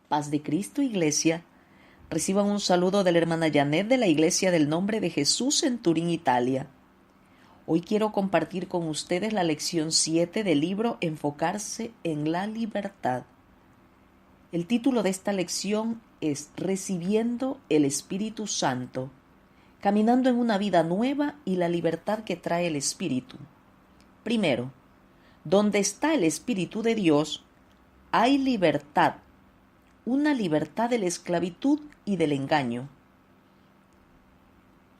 Paz de Cristo, Iglesia. Reciban un saludo de la hermana Janet de la Iglesia del Nombre de Jesús en Turín, Italia. Hoy quiero compartir con ustedes la lección 7 del libro Enfocarse en la libertad. El título de esta lección es Recibiendo el Espíritu Santo, caminando en una vida nueva y la libertad que trae el Espíritu. Primero, donde está el Espíritu de Dios, hay libertad, una libertad de la esclavitud y del engaño.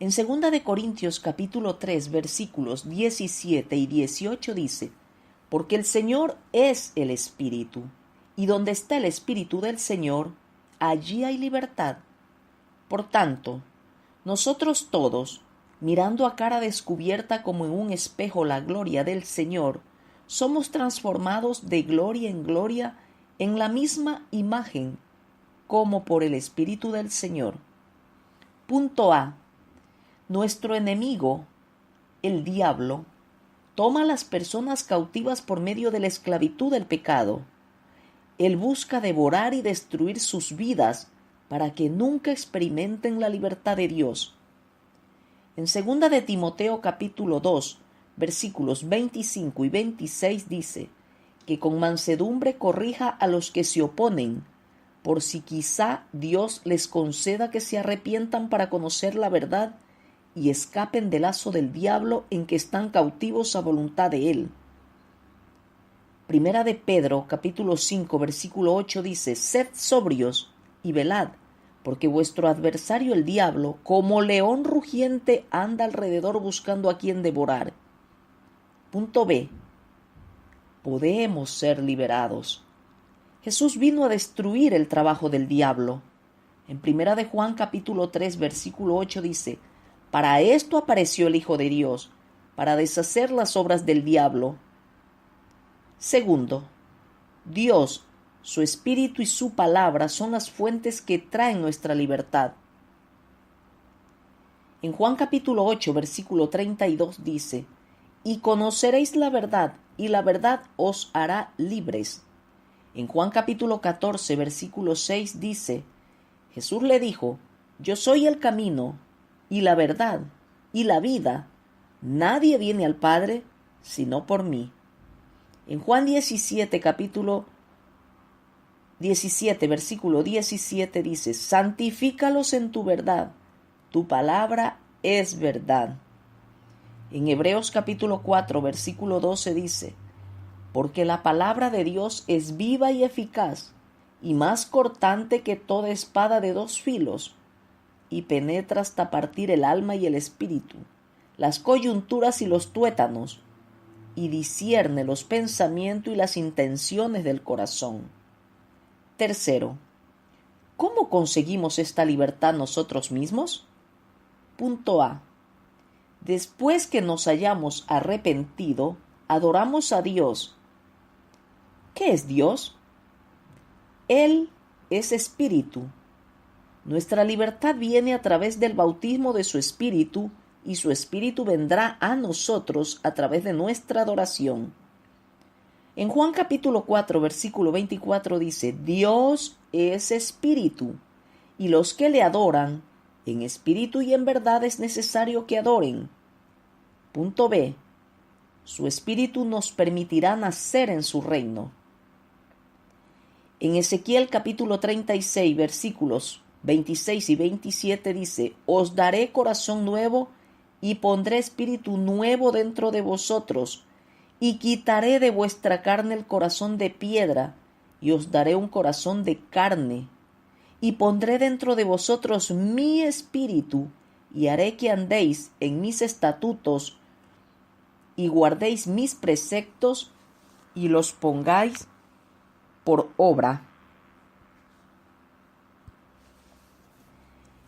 En 2 de Corintios capítulo 3 versículos 17 y 18 dice: porque el Señor es el Espíritu, y donde está el Espíritu del Señor, allí hay libertad. Por tanto, nosotros todos, mirando a cara descubierta como en un espejo la gloria del Señor, somos transformados de gloria en gloria en la misma imagen, como por el Espíritu del Señor. Punto A. Nuestro enemigo, el diablo, toma a las personas cautivas por medio de la esclavitud del pecado. Él busca devorar y destruir sus vidas para que nunca experimenten la libertad de Dios. En 2 de Timoteo capítulo 2, versículos 25 y 26 dice: que con mansedumbre corrija a los que se oponen, por si quizá Dios les conceda que se arrepientan para conocer la verdad y escapen del lazo del diablo en que están cautivos a voluntad de él. Primera de Pedro, capítulo 5, versículo 8 dice: sed sobrios y velad, porque vuestro adversario el diablo, como león rugiente, anda alrededor buscando a quien devorar. Punto B. Podemos ser liberados. Jesús vino a destruir el trabajo del diablo. En 1 de Juan capítulo 3 versículo 8 dice: para esto apareció el Hijo de Dios, para deshacer las obras del diablo. Segundo, Dios, su Espíritu y su palabra son las fuentes que traen nuestra libertad. En Juan capítulo 8 versículo 32 dice: y conoceréis la verdad, y la verdad os hará libres. En Juan capítulo 14, versículo 6 dice: Jesús le dijo: yo soy el camino, y la verdad, y la vida. Nadie viene al Padre, sino por mí. En Juan 17, capítulo 17, versículo 17 dice: santifícalos en tu verdad, tu palabra es verdad. En Hebreos capítulo 4, versículo 12 dice: porque la palabra de Dios es viva y eficaz, y más cortante que toda espada de dos filos, y penetra hasta partir el alma y el espíritu, las coyunturas y los tuétanos, y discierne los pensamientos y las intenciones del corazón. Tercero, ¿cómo conseguimos esta libertad nosotros mismos? Punto A. Después que nos hayamos arrepentido, adoramos a Dios. ¿Qué es Dios? Él es espíritu. Nuestra libertad viene a través del bautismo de su Espíritu, y su Espíritu vendrá a nosotros a través de nuestra adoración. En Juan capítulo 4, versículo 24 dice: Dios es Espíritu, y los que le adoran, en espíritu y en verdad es necesario que adoren. Punto B. Su Espíritu nos permitirá nacer en su reino. En Ezequiel capítulo 36, versículos 26 y 27 dice: os daré corazón nuevo y pondré espíritu nuevo dentro de vosotros, y quitaré de vuestra carne el corazón de piedra, y os daré un corazón de carne, y pondré dentro de vosotros mi espíritu, y haré que andéis en mis estatutos, y guardéis mis preceptos, y los pongáis por obra.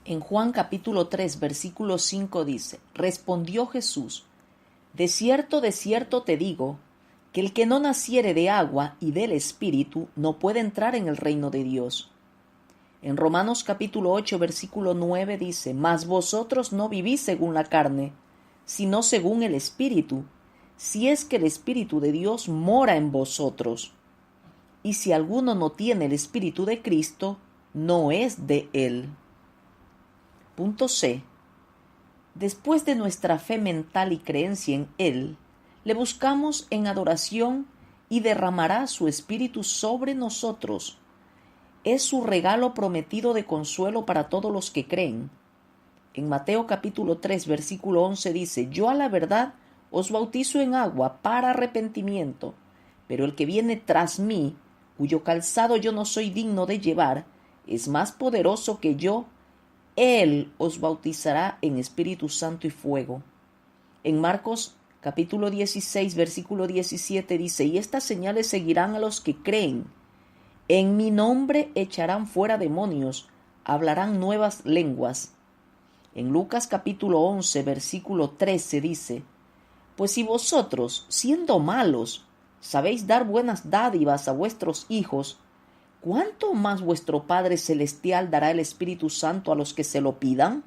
En Juan capítulo 3, versículo 5 dice: respondió Jesús: de cierto te digo, que el que no naciere de agua y del Espíritu no puede entrar en el reino de Dios. En Romanos capítulo 8, versículo 9 dice: mas vosotros no vivís según la carne, sino según el Espíritu, si es que el Espíritu de Dios mora en vosotros. y si alguno no tiene el Espíritu de Cristo, no es de él. Punto C. Después de nuestra fe mental y creencia en Él, le buscamos en adoración y derramará su Espíritu sobre nosotros. Es su regalo prometido de consuelo para todos los que creen. En Mateo capítulo 3, versículo 11 dice: Yo a la verdad os bautizo en agua para arrepentimiento, pero el que viene tras mí, cuyo calzado yo no soy digno de llevar, es más poderoso que yo. Él os bautizará en Espíritu Santo y fuego. En Marcos capítulo 16, versículo 17 dice: Y estas señales seguirán a los que creen. En mi nombre echarán fuera demonios, hablarán nuevas lenguas. En Lucas capítulo 11, versículo 13 dice: Pues si vosotros, siendo malos, sabéis dar buenas dádivas a vuestros hijos, ¿cuánto más vuestro Padre Celestial dará el Espíritu Santo a los que se lo pidan?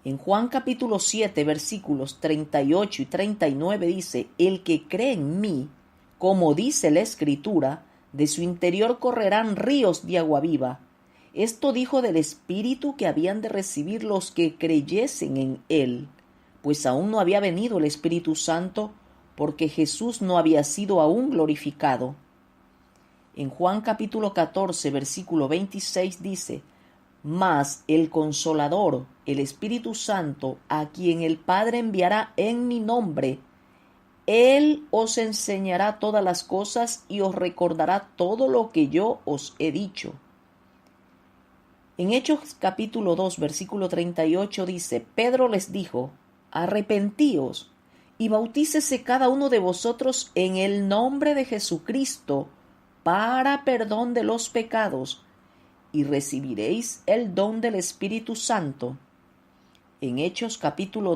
En Juan capítulo 7, versículos 38 y 39 dice: El que cree en mí, como dice la Escritura, de su interior correrán ríos de agua viva. Esto dijo del Espíritu que habían de recibir los que creyesen en él, pues aún no había venido el Espíritu Santo, porque Jesús no había sido aún glorificado. En Juan capítulo 14, versículo 26 dice: Mas el Consolador, el Espíritu Santo, a quien el Padre enviará en mi nombre, Él os enseñará todas las cosas y os recordará todo lo que yo os he dicho. En Hechos capítulo 2, versículo 38 dice: Pedro les dijo: Arrepentíos y bautícese cada uno de vosotros en el nombre de Jesucristo para perdón de los pecados, y recibiréis el don del Espíritu Santo. En Hechos capítulo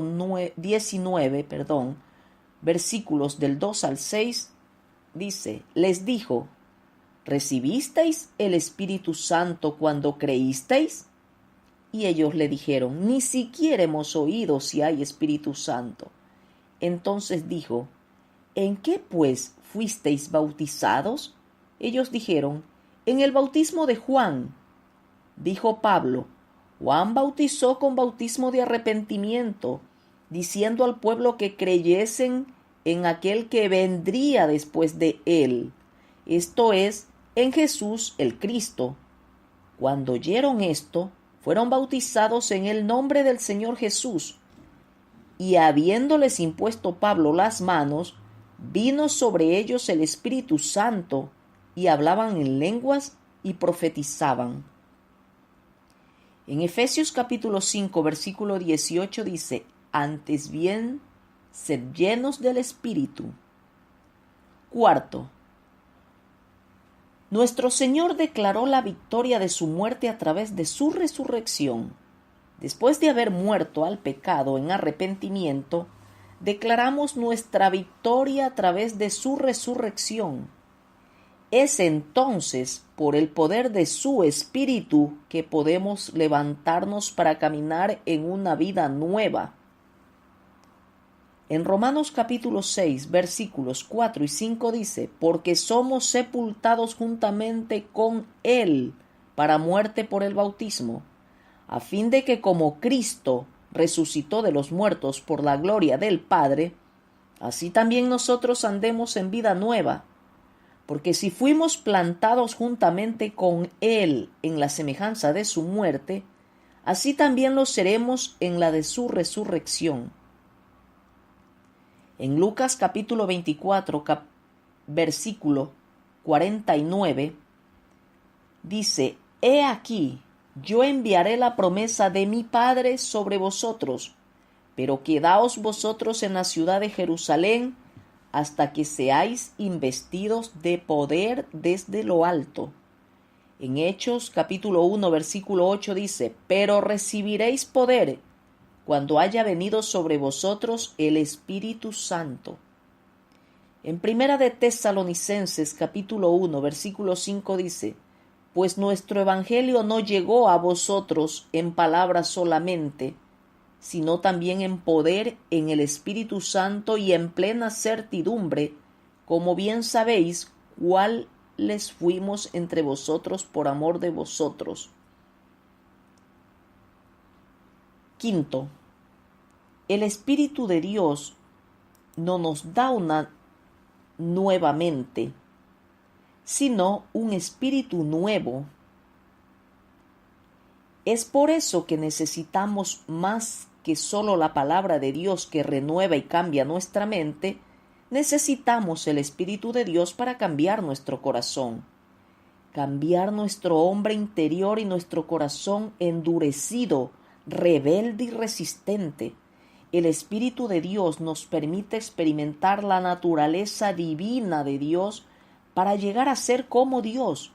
19, versículos del 2 al 6, dice: Les dijo: ¿Recibisteis el Espíritu Santo cuando creísteis? Y ellos le dijeron: Ni siquiera hemos oído si hay Espíritu Santo. Entonces dijo: ¿En qué pues fuisteis bautizados? Ellos dijeron: En el bautismo de Juan. Dijo Pablo: Juan bautizó con bautismo de arrepentimiento, diciendo al pueblo que creyesen en aquel que vendría después de él, esto es, en Jesús el Cristo. Cuando oyeron esto, fueron bautizados en el nombre del Señor Jesús. Y habiéndoles impuesto Pablo las manos, vino sobre ellos el Espíritu Santo, y hablaban en lenguas y profetizaban. En Efesios capítulo 5, versículo 18 dice: Antes bien, sed llenos del Espíritu. Cuarto, nuestro Señor declaró la victoria de su muerte a través de su resurrección. Después de haber muerto al pecado en arrepentimiento, declaramos nuestra victoria a través de su resurrección. Es entonces por el poder de su Espíritu que podemos levantarnos para caminar en una vida nueva. En Romanos capítulo 6, versículos 4 y 5 dice: Porque somos sepultados juntamente con Él para muerte por el bautismo, a fin de que como Cristo resucitó de los muertos por la gloria del Padre, así también nosotros andemos en vida nueva. Porque si fuimos plantados juntamente con Él en la semejanza de su muerte, así también lo seremos en la de su resurrección. En Lucas capítulo 24, versículo 49, dice: He aquí, yo enviaré la promesa de mi Padre sobre vosotros, pero quedaos vosotros en la ciudad de Jerusalén hasta que seáis investidos de poder desde lo alto. En Hechos capítulo 1, versículo 8 dice: Pero recibiréis poder cuando haya venido sobre vosotros el Espíritu Santo. En Primera de Tesalonicenses capítulo 1, versículo 5 dice: Pues nuestro evangelio no llegó a vosotros en palabras solamente, sino también en poder, en el Espíritu Santo y en plena certidumbre, como bien sabéis, cuales fuimos entre vosotros por amor de vosotros. Quinto, el Espíritu de Dios no nos da una nueva mente, sino un espíritu nuevo. Es por eso que necesitamos más que solo la palabra de Dios que renueva y cambia nuestra mente. Necesitamos el Espíritu de Dios para cambiar nuestro corazón, cambiar nuestro hombre interior y nuestro corazón endurecido, rebelde y resistente. El Espíritu de Dios nos permite experimentar la naturaleza divina de Dios para llegar a ser como Dios.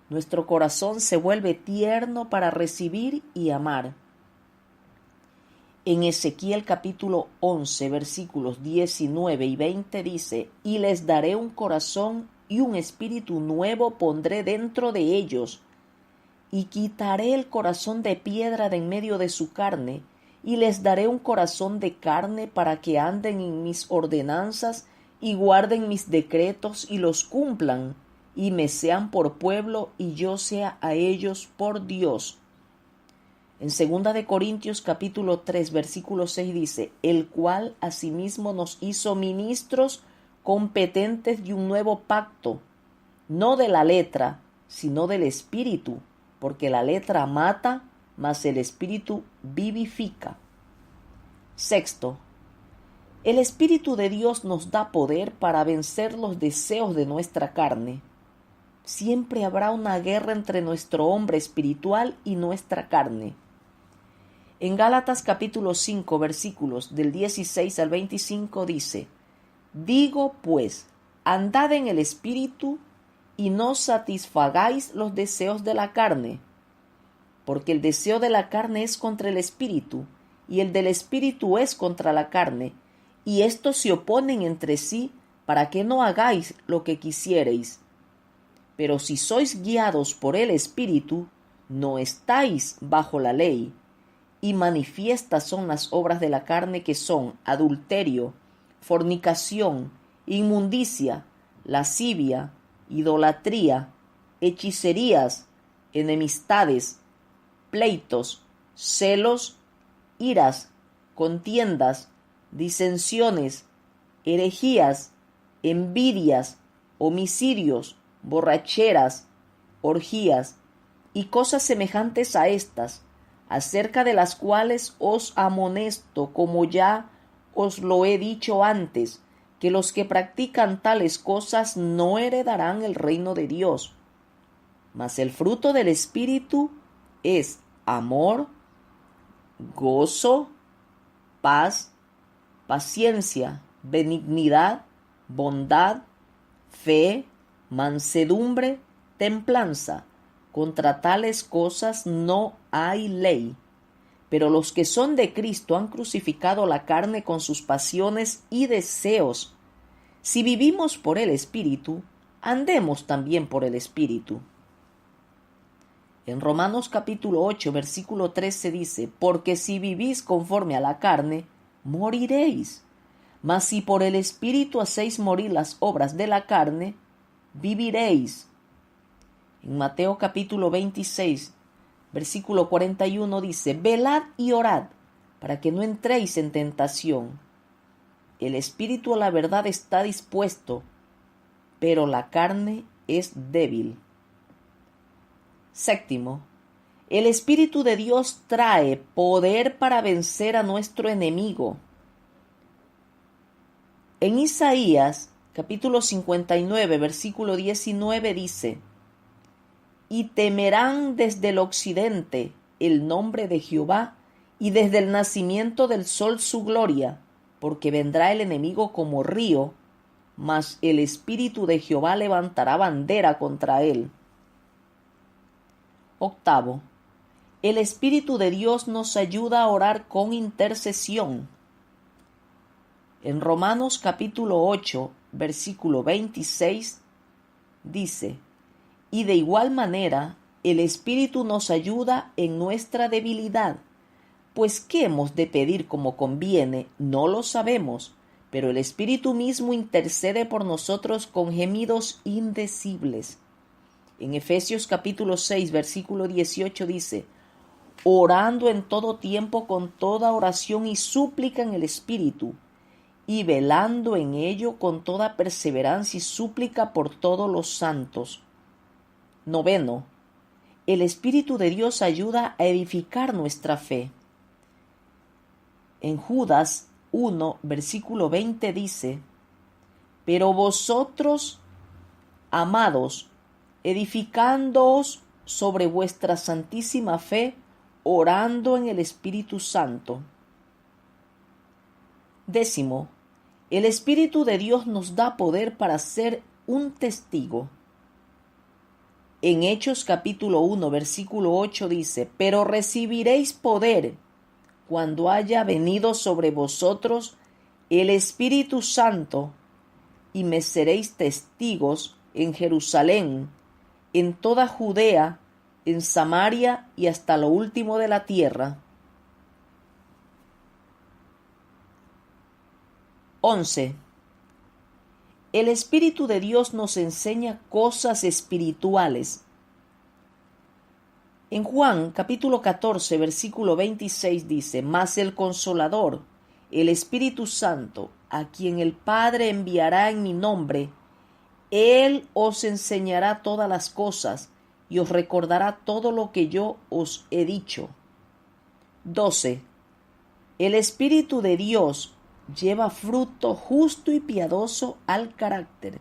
Nuestro corazón se vuelve tierno para recibir y amar. En Ezequiel capítulo 11, versículos 19 y 20 dice: «Y les daré un corazón y un espíritu nuevo pondré dentro de ellos, y quitaré el corazón de piedra de en medio de su carne, y les daré un corazón de carne para que anden en mis ordenanzas y guarden mis decretos y los cumplan, y me sean por pueblo y yo sea a ellos por Dios». En 2 de Corintios capítulo 3 versículo 6 dice: «El cual asimismo nos hizo ministros competentes de un nuevo pacto, no de la letra, sino del Espíritu, porque la letra mata, mas el Espíritu vivifica». Sexto, el Espíritu de Dios nos da poder para vencer los deseos de nuestra carne. Siempre habrá una guerra entre nuestro hombre espiritual y nuestra carne. En Gálatas capítulo 5 versículos del 16 al 25 dice: «Digo pues, andad en el Espíritu y no satisfagáis los deseos de la carne, porque el deseo de la carne es contra el Espíritu, y el del Espíritu es contra la carne, y estos se oponen entre sí para que no hagáis lo que quisiereis. Pero si sois guiados por el Espíritu, no estáis bajo la ley. Y manifiestas son las obras de la carne, que son adulterio, fornicación, inmundicia, lascivia, idolatría, hechicerías, enemistades, pleitos, celos, iras, contiendas, disensiones, herejías, envidias, homicidios, borracheras, orgías y cosas semejantes a estas, acerca de las cuales os amonesto, como ya os lo he dicho antes, que los que practican tales cosas no heredarán el reino de Dios. Mas el fruto del Espíritu es amor, gozo, paz, paciencia, benignidad, bondad, fe, mansedumbre, templanza. Contra tales cosas no hay ley. Pero los que son de Cristo han crucificado la carne con sus pasiones y deseos. Si vivimos por el Espíritu, andemos también por el Espíritu». En Romanos capítulo 8, versículo 13 dice: «Porque si vivís conforme a la carne, moriréis. Mas si por el Espíritu hacéis morir las obras de la carne, viviréis». En Mateo capítulo 26, versículo 41 dice: «Velad y orad, para que no entréis en tentación. El espíritu a la verdad está dispuesto, pero la carne es débil». Séptimo, el Espíritu de Dios trae poder para vencer a nuestro enemigo. En Isaías capítulo 59, versículo 19 dice: «Y temerán desde el occidente el nombre de Jehová, y desde el nacimiento del sol su gloria, porque vendrá el enemigo como río, mas el Espíritu de Jehová levantará bandera contra él». Octavo, el Espíritu de Dios nos ayuda a orar con intercesión. En Romanos capítulo 8, versículo 26, dice: «Y de igual manera, el Espíritu nos ayuda en nuestra debilidad, pues qué hemos de pedir como conviene, no lo sabemos, pero el Espíritu mismo intercede por nosotros con gemidos indecibles. En Efesios capítulo 6, versículo 18 dice, orando en todo tiempo con toda oración y súplica en el Espíritu, y velando en ello con toda perseverancia y súplica por todos los santos. 9. El Espíritu de Dios ayuda a edificar nuestra fe. En Judas 1, versículo 20 dice, pero vosotros, amados, edificándoos sobre vuestra santísima fe, orando en el Espíritu Santo. 10. El Espíritu de Dios nos da poder para ser un testigo. En Hechos capítulo 1, versículo 8 dice, pero recibiréis poder cuando haya venido sobre vosotros el Espíritu Santo, y me seréis testigos en Jerusalén, en toda Judea, en Samaria y hasta lo último de la tierra. 11. El Espíritu de Dios nos enseña cosas espirituales. En Juan capítulo 14, versículo 26 dice, mas el Consolador, el Espíritu Santo, a quien el Padre enviará en mi nombre, Él os enseñará todas las cosas y os recordará todo lo que yo os he dicho. 12. El Espíritu de Dios lleva fruto justo y piadoso al carácter.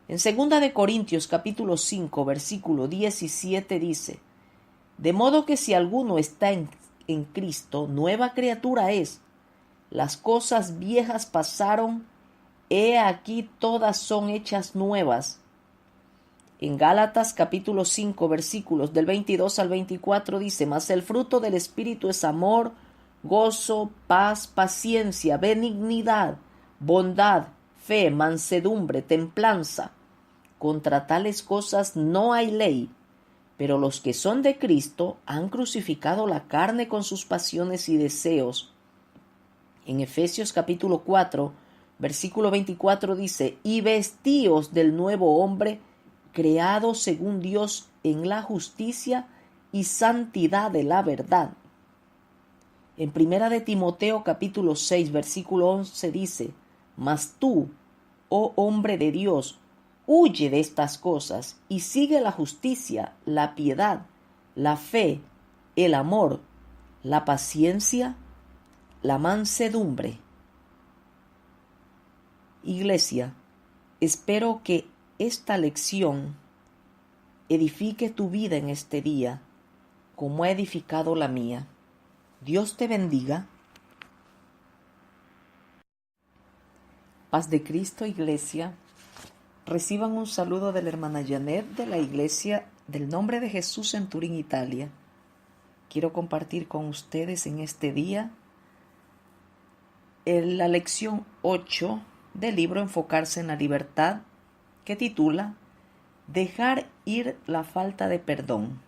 En 2 Corintios capítulo 5, versículo 17 dice, de modo que si alguno está en Cristo, nueva criatura es. Las cosas viejas pasaron, he aquí todas son hechas nuevas. En Gálatas capítulo 5, versículos del 22 al 24 dice, mas el fruto del Espíritu es amor, gozo, paz, paciencia, benignidad, bondad, fe, mansedumbre, templanza. Contra tales cosas no hay ley, pero los que son de Cristo han crucificado la carne con sus pasiones y deseos. En Efesios capítulo 4, versículo 24 dice, y vestíos del nuevo hombre, creado según Dios en la justicia y santidad de la verdad. En 1 Timoteo capítulo 6, versículo 11 dice, mas tú, oh hombre de Dios, huye de estas cosas y sigue la justicia, la piedad, la fe, el amor, la paciencia, la mansedumbre. Iglesia, espero que esta lección edifique tu vida en este día, como ha edificado la mía. Dios te bendiga. Paz de Cristo, Iglesia. Reciban un saludo de la hermana Janet de la Iglesia del Nombre de Jesús en Turín, Italia. Quiero compartir con ustedes en este día la lección 8 del libro Enfocarse en la Libertad, que titula Dejar ir la falta de perdón,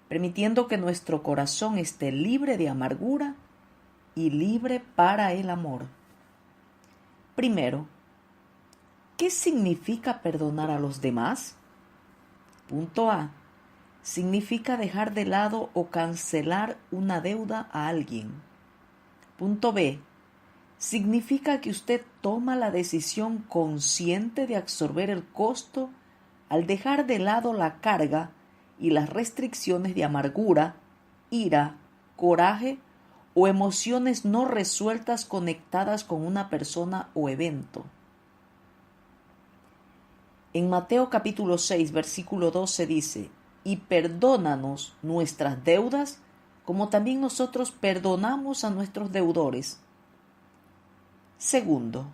permitiendo que nuestro corazón esté libre de amargura y libre para el amor. Primero, ¿qué significa perdonar a los demás? Punto A. Significa dejar de lado o cancelar una deuda a alguien. Punto B. Significa que usted toma la decisión consciente de absorber el costo al dejar de lado la carga y las restricciones de amargura, ira, coraje o emociones no resueltas conectadas con una persona o evento. En Mateo capítulo 6, versículo 12 dice, y perdónanos nuestras deudas, como también nosotros perdonamos a nuestros deudores. Segundo,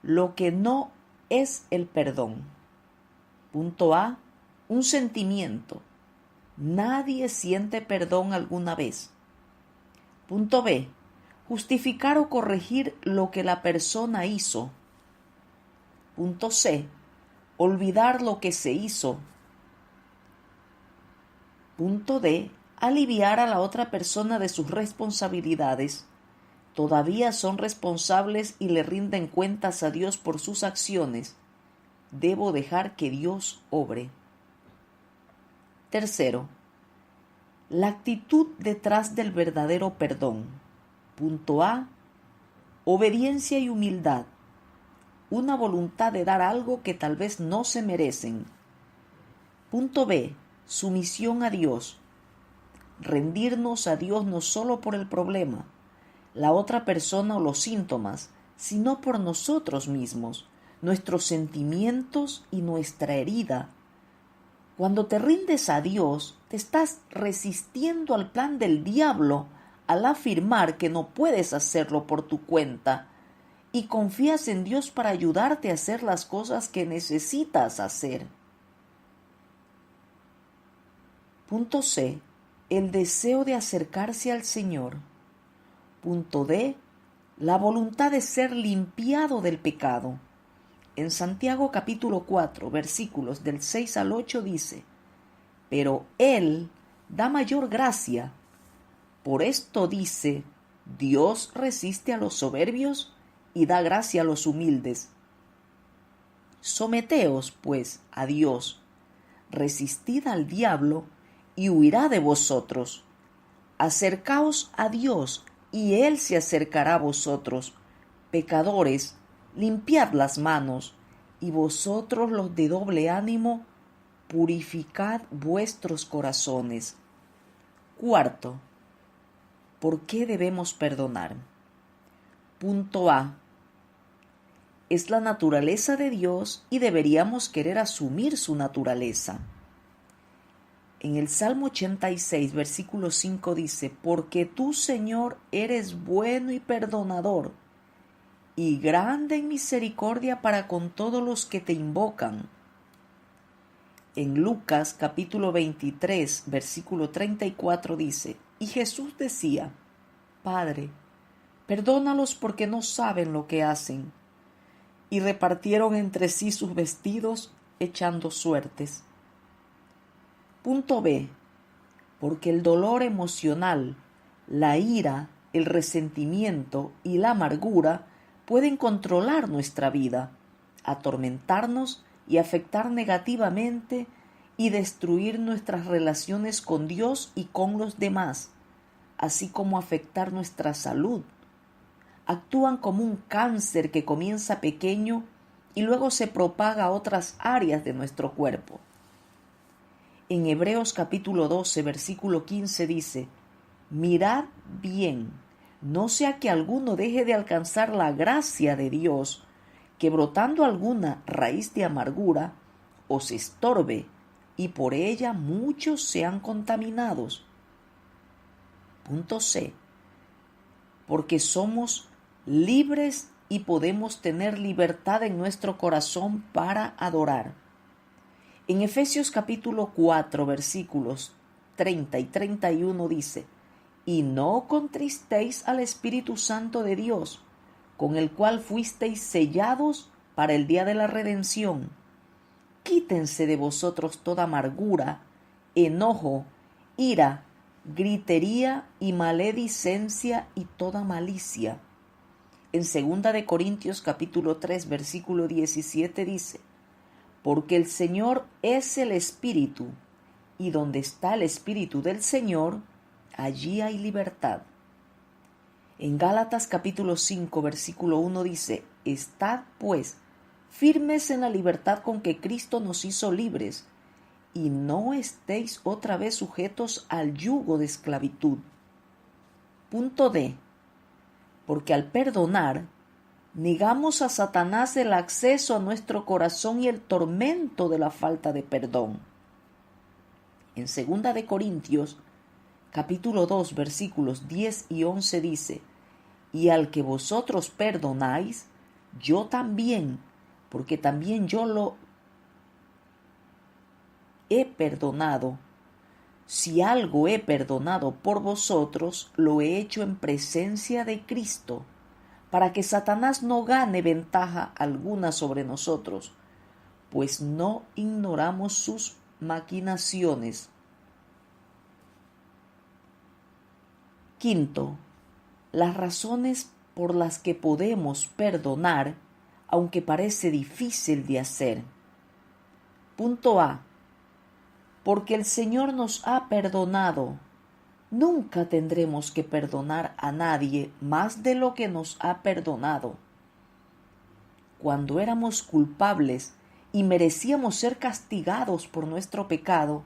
lo que no es el perdón. Punto A, un sentimiento. Nadie siente perdón alguna vez. Punto B, justificar o corregir lo que la persona hizo. Punto C, olvidar lo que se hizo. Punto D, aliviar a la otra persona de sus responsabilidades. todavía son responsables y le rinden cuentas a Dios por sus acciones, debo dejar que Dios obre. Tercero, la actitud detrás del verdadero perdón. Punto A. Obediencia y humildad. Una voluntad de dar algo que tal vez no se merecen. Punto B. Sumisión a Dios. Rendirnos a Dios no solo por el problema, la otra persona o los síntomas, sino por nosotros mismos, nuestros sentimientos y nuestra herida. Cuando te rindes a Dios, te estás resistiendo al plan del diablo al afirmar que no puedes hacerlo por tu cuenta y confías en Dios para ayudarte a hacer las cosas que necesitas hacer. Punto C. El deseo de acercarse al Señor. Punto D. La voluntad de ser limpiado del pecado. En Santiago capítulo 4, versículos del 6 al 8 dice: pero Él da mayor gracia. Por esto dice, Dios resiste a los soberbios y da gracia a los humildes. Someteos, pues, a Dios, resistid al diablo y huirá de vosotros. Acercaos a Dios y Él se acercará a vosotros. Pecadores, limpiad las manos, y vosotros los de doble ánimo, purificad vuestros corazones. Cuarto, ¿por qué debemos perdonar? Punto A. Es la naturaleza de Dios y deberíamos querer asumir su naturaleza. En el Salmo 86, versículo 5 dice: porque tú, Señor, eres bueno y perdonador, y grande en misericordia para con todos los que te invocan. En Lucas capítulo 23, versículo 34 dice: y Jesús decía: Padre, perdónalos porque no saben lo que hacen. Y repartieron entre sí sus vestidos, echando suertes. Punto B. Porque el dolor emocional, la ira, el resentimiento y la amargura pueden controlar nuestra vida, atormentarnos y afectar negativamente y destruir nuestras relaciones con Dios y con los demás, así como afectar nuestra salud. Actúan como un cáncer que comienza pequeño y luego se propaga a otras áreas de nuestro cuerpo. En Hebreos capítulo 12, versículo 15 dice: mirad bien, no sea que alguno deje de alcanzar la gracia de Dios, que brotando alguna raíz de amargura os estorbe, y por ella muchos sean contaminados. Punto C. Porque somos libres y podemos tener libertad en nuestro corazón para adorar. En Efesios capítulo 4, versículos 30 y 31 dice: y no contristéis al Espíritu Santo de Dios, con el cual fuisteis sellados para el día de la redención. Quítense de vosotros toda amargura, enojo, ira, gritería y maledicencia y toda malicia. En 2 de Corintios capítulo 3, versículo 17 dice: porque el Señor es el Espíritu, y donde está el Espíritu del Señor, allí hay libertad. En Gálatas capítulo 5, versículo 1 dice: estad, pues, firmes en la libertad con que Cristo nos hizo libres, y no estéis otra vez sujetos al yugo de esclavitud. Punto D. Porque al perdonar, negamos a Satanás el acceso a nuestro corazón y el tormento de la falta de perdón. En 2 de Corintios, capítulo 2, versículos 10 y 11 dice: y al que vosotros perdonáis, yo también, porque también yo lo he perdonado. Si algo he perdonado por vosotros, lo he hecho en presencia de Cristo, para que Satanás no gane ventaja alguna sobre nosotros, pues no ignoramos sus maquinaciones. Quinto, las razones por las que podemos perdonar, aunque parece difícil de hacer. Punto A. Porque el Señor nos ha perdonado. Nunca tendremos que perdonar a nadie más de lo que nos ha perdonado. Cuando éramos culpables y merecíamos ser castigados por nuestro pecado,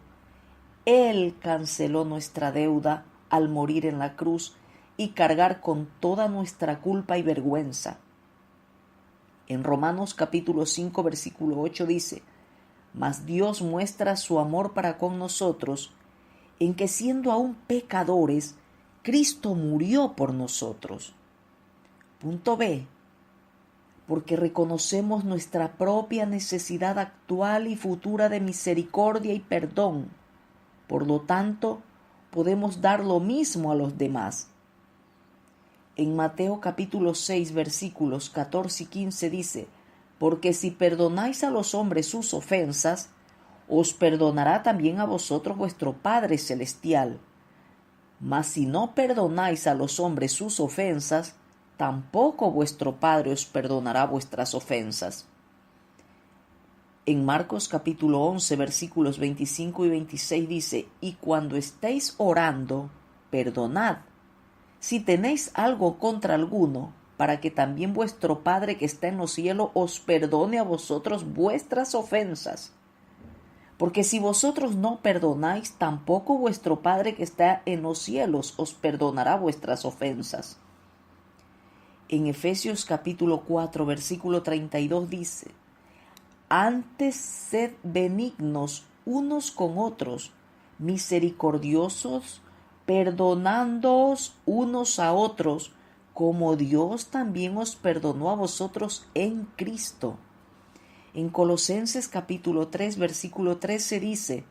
Él canceló nuestra deuda al morir en la cruz y cargar con toda nuestra culpa y vergüenza. En Romanos capítulo 5 versículo 8 dice: Mas Dios muestra su amor para con nosotros, en que siendo aún pecadores, Cristo murió por nosotros. Punto B. Porque reconocemos nuestra propia necesidad actual y futura de misericordia y perdón. Por lo tanto, podemos dar lo mismo a los demás. En Mateo capítulo 6 versículos 14 y 15 dice: Porque si perdonáis a los hombres sus ofensas, os perdonará también a vosotros vuestro Padre Celestial. Mas si no perdonáis a los hombres sus ofensas, tampoco vuestro Padre os perdonará vuestras ofensas. En Marcos capítulo 11 versículos 25 y 26 dice: Y cuando estéis orando, perdonad, si tenéis algo contra alguno, para que también vuestro Padre que está en los cielos os perdone a vosotros vuestras ofensas. Porque si vosotros no perdonáis, tampoco vuestro Padre que está en los cielos os perdonará vuestras ofensas. En Efesios capítulo 4 versículo 32 dice: Antes sed benignos unos con otros, misericordiosos, perdonándoos unos a otros, como Dios también os perdonó a vosotros en Cristo. En Colosenses capítulo 3 versículo 13 dice: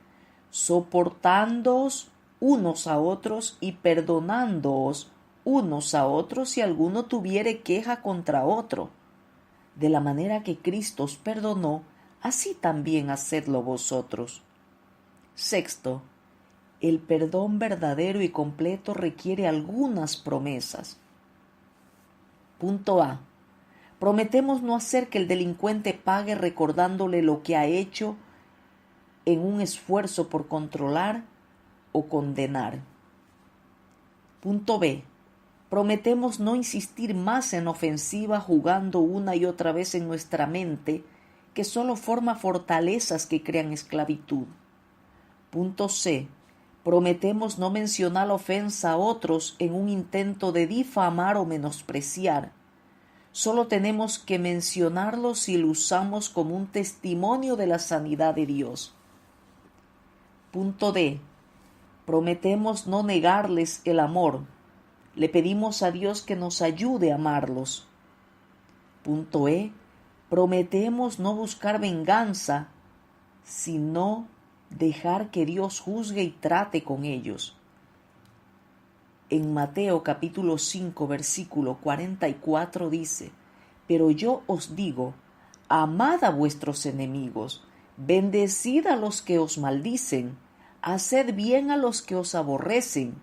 soportándoos unos a otros y perdonándoos unos a otros si alguno tuviere queja contra otro. De la manera que Cristo os perdonó, así también hacedlo vosotros. Sexto, el perdón verdadero y completo requiere algunas promesas. Punto A. Prometemos no hacer que el delincuente pague recordándole lo que ha hecho en un esfuerzo por controlar o condenar. Punto B. Prometemos no insistir más en ofensiva jugando una y otra vez en nuestra mente, que solo forma fortalezas que crean esclavitud. Punto C. Prometemos no mencionar la ofensa a otros en un intento de difamar o menospreciar. Solo tenemos que mencionarlo si lo usamos como un testimonio de la sanidad de Dios. Punto D. Prometemos no negarles el amor. Le pedimos a Dios que nos ayude a amarlos. Punto E. Prometemos no buscar venganza, sino dejar que Dios juzgue y trate con ellos. En Mateo capítulo 5 versículo 44 dice: Pero yo os digo, amad a vuestros enemigos, bendecid a los que os maldicen, haced bien a los que os aborrecen,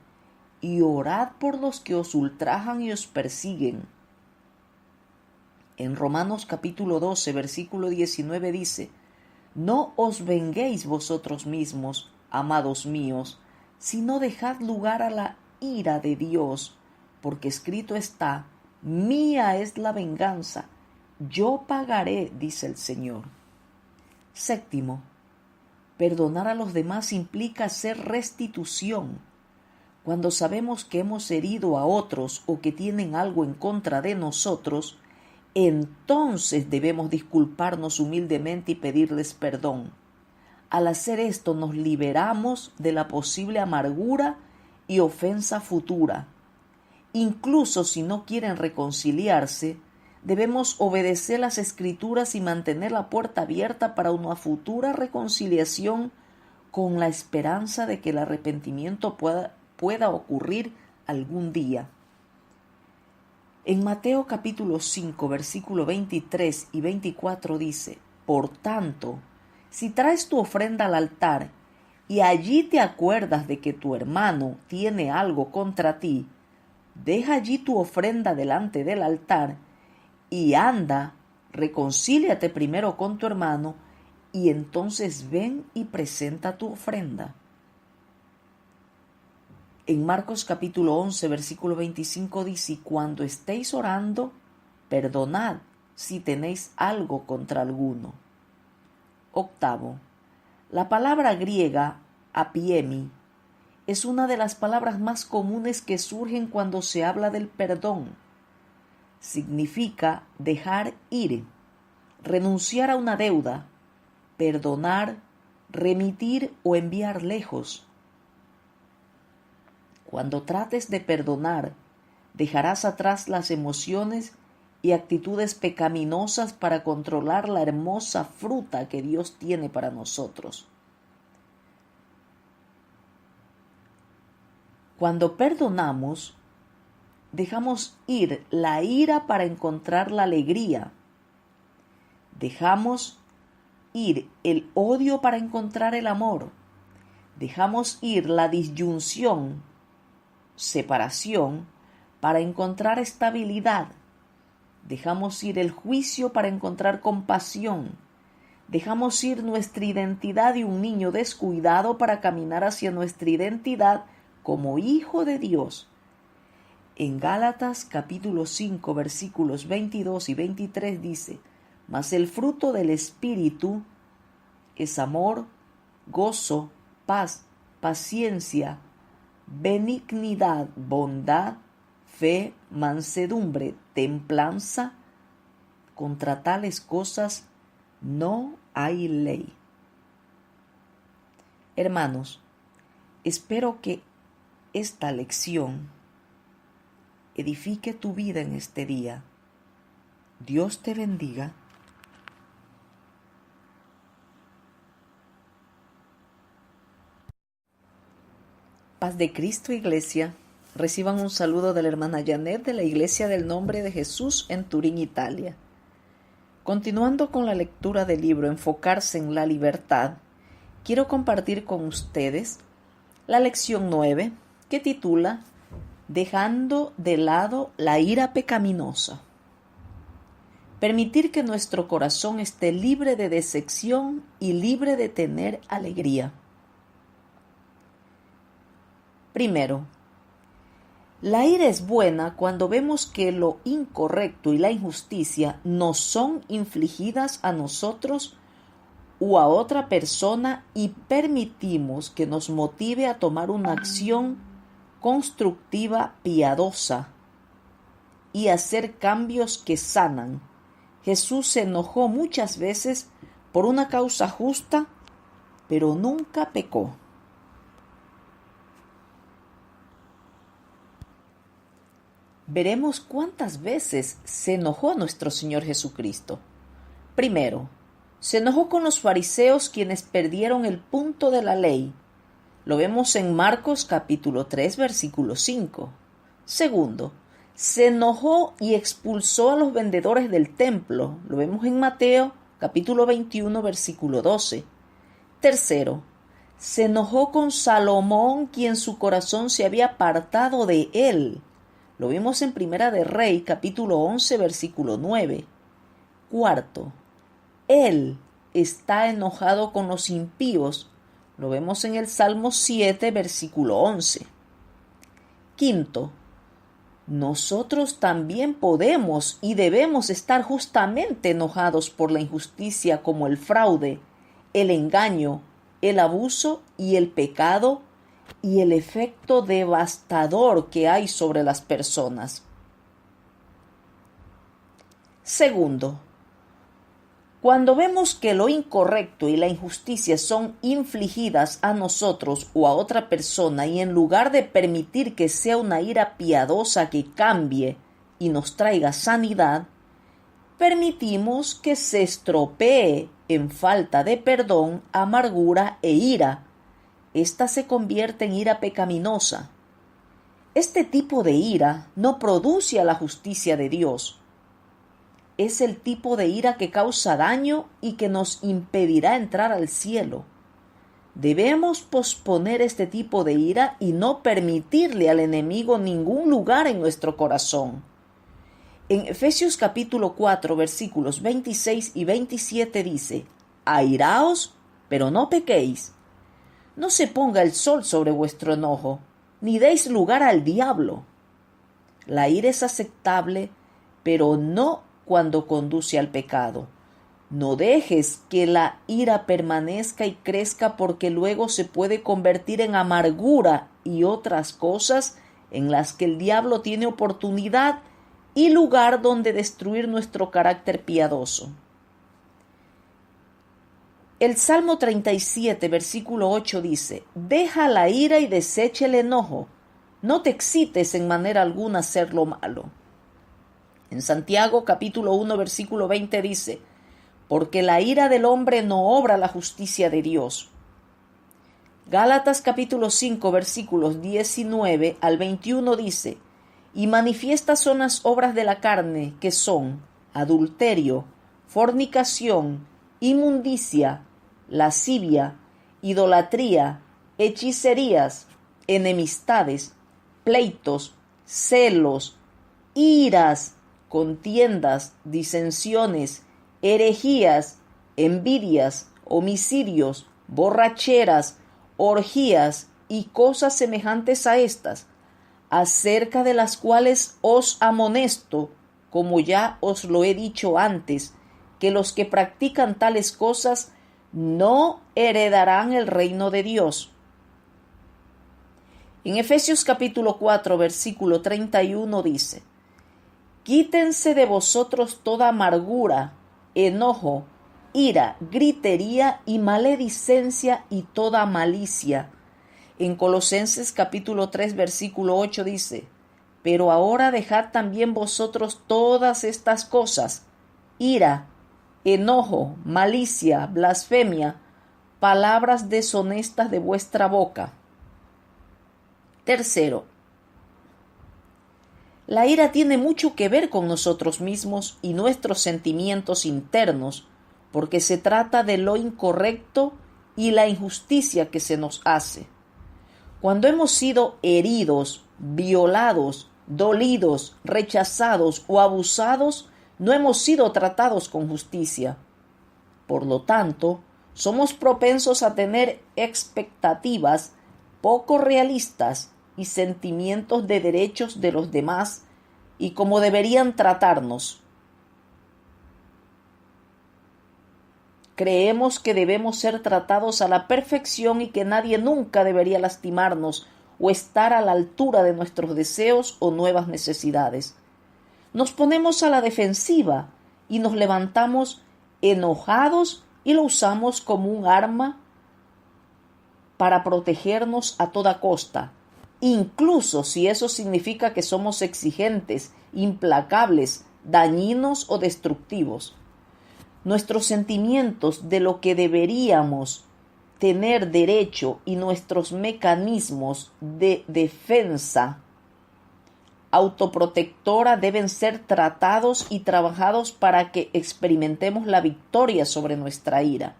y orad por los que os ultrajan y os persiguen. En Romanos capítulo 12 versículo 19 dice: No os venguéis vosotros mismos, amados míos, sino dejad lugar a la ira de Dios, porque escrito está: mía es la venganza, yo pagaré, dice el Señor. Séptimo, perdonar a los demás implica hacer restitución. Cuando sabemos que hemos herido a otros o que tienen algo en contra de nosotros, entonces debemos disculparnos humildemente y pedirles perdón. Al hacer esto nos liberamos de la posible amargura y ofensa futura. Incluso si no quieren reconciliarse, debemos obedecer las Escrituras y mantener la puerta abierta para una futura reconciliación, con la esperanza de que el arrepentimiento pueda ocurrir algún día. En Mateo capítulo 5 versículo 23 y 24 dice: Por tanto, si traes tu ofrenda al altar y allí te acuerdas de que tu hermano tiene algo contra ti, deja allí tu ofrenda delante del altar y anda, reconcíliate primero con tu hermano y entonces ven y presenta tu ofrenda. En Marcos capítulo 11, versículo 25 dice: y cuando estéis orando, perdonad si tenéis algo contra alguno. Octavo, la palabra griega apiemi es una de las palabras más comunes que surgen cuando se habla del perdón. Significa dejar ir, renunciar a una deuda, perdonar, remitir o enviar lejos. Cuando trates de perdonar, dejarás atrás las emociones y actitudes pecaminosas para controlar la hermosa fruta que Dios tiene para nosotros. Cuando perdonamos, dejamos ir la ira para encontrar la alegría. Dejamos ir el odio para encontrar el amor. Dejamos ir la disyunción, separación, para encontrar estabilidad. Dejamos ir el juicio para encontrar compasión. Dejamos ir nuestra identidad de un niño descuidado para caminar hacia nuestra identidad como hijo de Dios. En Gálatas capítulo 5 versículos 22 y 23 dice: mas el fruto del Espíritu es amor, gozo, paz, paciencia, benignidad, bondad, fe, mansedumbre, templanza. Contra tales cosas no hay ley. Hermanos, espero que esta lección edifique tu vida en este día. Dios te bendiga. Paz de Cristo, Iglesia. Reciban un saludo de la hermana Janet de la Iglesia del Nombre de Jesús en Turín, Italia. Continuando con la lectura del libro Enfocarse en la libertad, quiero compartir con ustedes la lección 9, que titula Dejando de lado la ira pecaminosa. Permitir que nuestro corazón esté libre de decepción y libre de tener alegría. Primero, la ira es buena cuando vemos que lo incorrecto y la injusticia nos son infligidas a nosotros o a otra persona y permitimos que nos motive a tomar una acción constructiva, piadosa y hacer cambios que sanan. Jesús se enojó muchas veces por una causa justa, pero nunca pecó. Veremos cuántas veces se enojó nuestro Señor Jesucristo. Primero, se enojó con los fariseos, quienes perdieron el punto de la ley. Lo vemos en Marcos capítulo 3, versículo 5. Segundo, se enojó y expulsó a los vendedores del templo. Lo vemos en Mateo capítulo 21, versículo 12. Tercero, se enojó con Salomón, quien su corazón se había apartado de él. Lo vimos en Primera de Rey capítulo 11, versículo 9. Cuarto, él está enojado con los impíos. Lo vemos en el Salmo 7, versículo 11. Quinto, nosotros también podemos y debemos estar justamente enojados por la injusticia, como el fraude, el engaño, el abuso y el pecado y el efecto devastador que hay sobre las personas. Segundo, cuando vemos que lo incorrecto y la injusticia son infligidas a nosotros o a otra persona y en lugar de permitir que sea una ira piadosa que cambie y nos traiga sanidad, permitimos que se estropee en falta de perdón, amargura e ira. Esta se convierte en ira pecaminosa. Este tipo de ira no produce a la justicia de Dios. Es el tipo de ira que causa daño y que nos impedirá entrar al cielo. Debemos posponer este tipo de ira y no permitirle al enemigo ningún lugar en nuestro corazón. En Efesios capítulo 4, versículos 26 y 27 dice: airaos, pero no pequéis. No se ponga el sol sobre vuestro enojo, ni deis lugar al diablo. La ira es aceptable, pero no cuando conduce al pecado. No dejes que la ira permanezca y crezca, porque luego se puede convertir en amargura y otras cosas en las que el diablo tiene oportunidad y lugar donde destruir nuestro carácter piadoso. El Salmo 37, versículo 8 dice: deja la ira y desecha el enojo, no te excites en manera alguna a hacer lo malo. En Santiago capítulo 1, versículo 20 dice: porque la ira del hombre no obra la justicia de Dios. Gálatas capítulo 5, versículos 19 al 21 dice: y manifiestas son las obras de la carne, que son adulterio, fornicación, inmundicia, lascivia, idolatría, hechicerías, enemistades, pleitos, celos, iras, contiendas, disensiones, herejías, envidias, homicidios, borracheras, orgías y cosas semejantes a estas, acerca de las cuales os amonesto, como ya os lo he dicho antes, que los que practican tales cosas no heredarán el reino de Dios. En Efesios capítulo 4, versículo 31 dice: quítense de vosotros toda amargura, enojo, ira, gritería y maledicencia y toda malicia. En Colosenses capítulo 3, versículo 8 dice: pero ahora dejad también vosotros todas estas cosas: ira, enojo, malicia, blasfemia, palabras deshonestas de vuestra boca. Tercero, la ira tiene mucho que ver con nosotros mismos y nuestros sentimientos internos, porque se trata de lo incorrecto y la injusticia que se nos hace. Cuando hemos sido heridos, violados, dolidos, rechazados o abusados, no hemos sido tratados con justicia. Por lo tanto, somos propensos a tener expectativas poco realistas y sentimientos de derechos de los demás y cómo deberían tratarnos. Creemos que debemos ser tratados a la perfección y que nadie nunca debería lastimarnos o estar a la altura de nuestros deseos o nuevas necesidades. Nos ponemos a la defensiva y nos levantamos enojados y lo usamos como un arma para protegernos a toda costa, incluso si eso significa que somos exigentes, implacables, dañinos o destructivos. Nuestros sentimientos de lo que deberíamos tener derecho y nuestros mecanismos de defensa autoprotectora deben ser tratados y trabajados para que experimentemos la victoria sobre nuestra ira.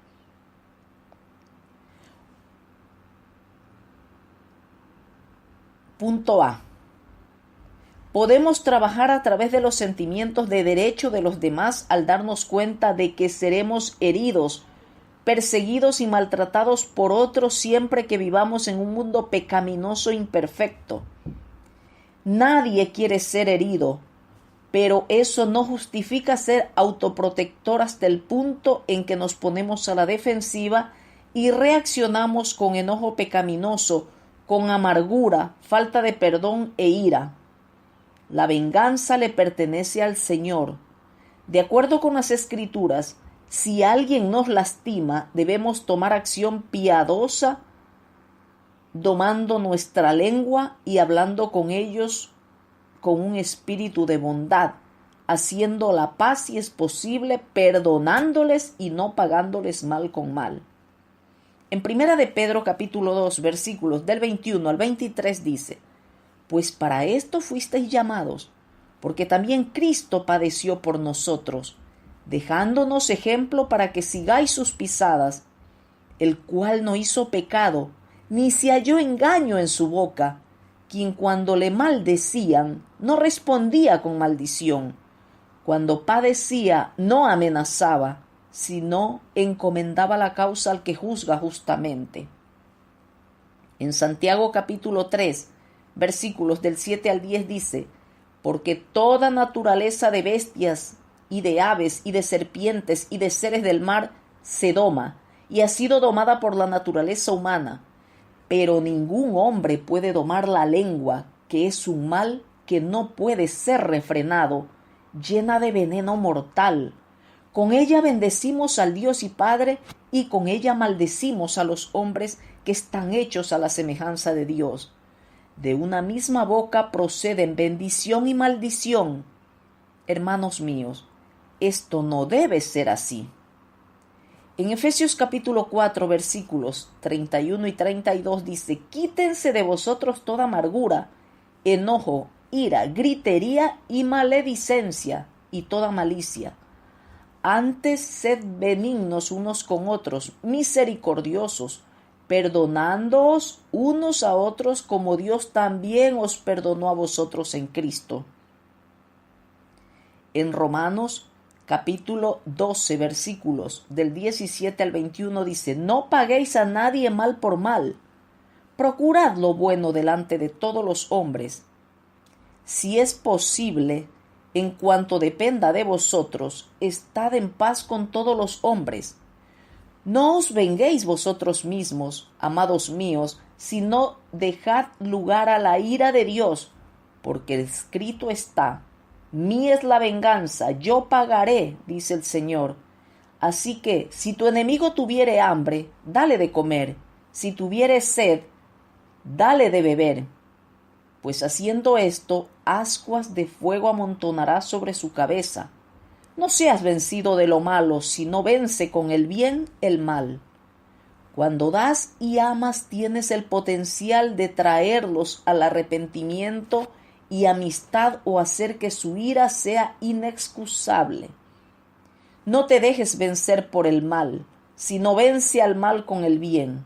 Punto A. Podemos trabajar a través de los sentimientos de derecho de los demás al darnos cuenta de que seremos heridos, perseguidos y maltratados por otros siempre que vivamos en un mundo pecaminoso e imperfecto. Nadie quiere ser herido, pero eso no justifica ser autoprotector hasta el punto en que nos ponemos a la defensiva y reaccionamos con enojo pecaminoso, con amargura, falta de perdón e ira. La venganza le pertenece al Señor. De acuerdo con las Escrituras, si alguien nos lastima, debemos tomar acción piadosa, domando nuestra lengua y hablando con ellos con un espíritu de bondad, haciendo la paz si es posible, perdonándoles y no pagándoles mal con mal. En Primera de Pedro capítulo 2 versículos del 21 al 23 dice: pues para esto fuisteis llamados, porque también Cristo padeció por nosotros, dejándonos ejemplo para que sigáis sus pisadas. el cual no hizo pecado, ni se halló engaño en su boca, quien cuando le maldecían no respondía con maldición, cuando padecía no amenazaba, sino encomendaba la causa al que juzga justamente. En Santiago capítulo 3, versículos del 7 al 10 dice: porque toda naturaleza de bestias y de aves y de serpientes y de seres del mar se doma, y ha sido domada por la naturaleza humana, pero ningún hombre puede domar la lengua, que es un mal que no puede ser refrenado, llena de veneno mortal. Con ella bendecimos al Dios y Padre, y con ella maldecimos a los hombres que están hechos a la semejanza de Dios. De una misma boca proceden bendición y maldición. Hermanos míos, esto no debe ser así. En Efesios capítulo 4, versículos 31 y 32 dice: quítense de vosotros toda amargura, enojo, ira, gritería y maledicencia y toda malicia. Antes sed benignos unos con otros, misericordiosos, perdonándoos unos a otros como Dios también os perdonó a vosotros en Cristo. En Romanos capítulo 12, versículos del 17 al 21 dice: no paguéis a nadie mal por mal, procurad lo bueno delante de todos los hombres. Si es posible, en cuanto dependa de vosotros, estad en paz con todos los hombres. No os venguéis vosotros mismos, amados míos, sino dejad lugar a la ira de Dios, porque escrito está: mía es la venganza, yo pagaré, dice el Señor. Así que, si tu enemigo tuviere hambre, dale de comer; si tuviere sed, dale de beber. Pues haciendo esto, ascuas de fuego amontonará sobre su cabeza. No seas vencido de lo malo, sino vence con el bien el mal. Cuando das y amas, tienes el potencial de traerlos al arrepentimiento y amistad, o hacer que su ira sea inexcusable. No te dejes vencer por el mal, sino vence al mal con el bien.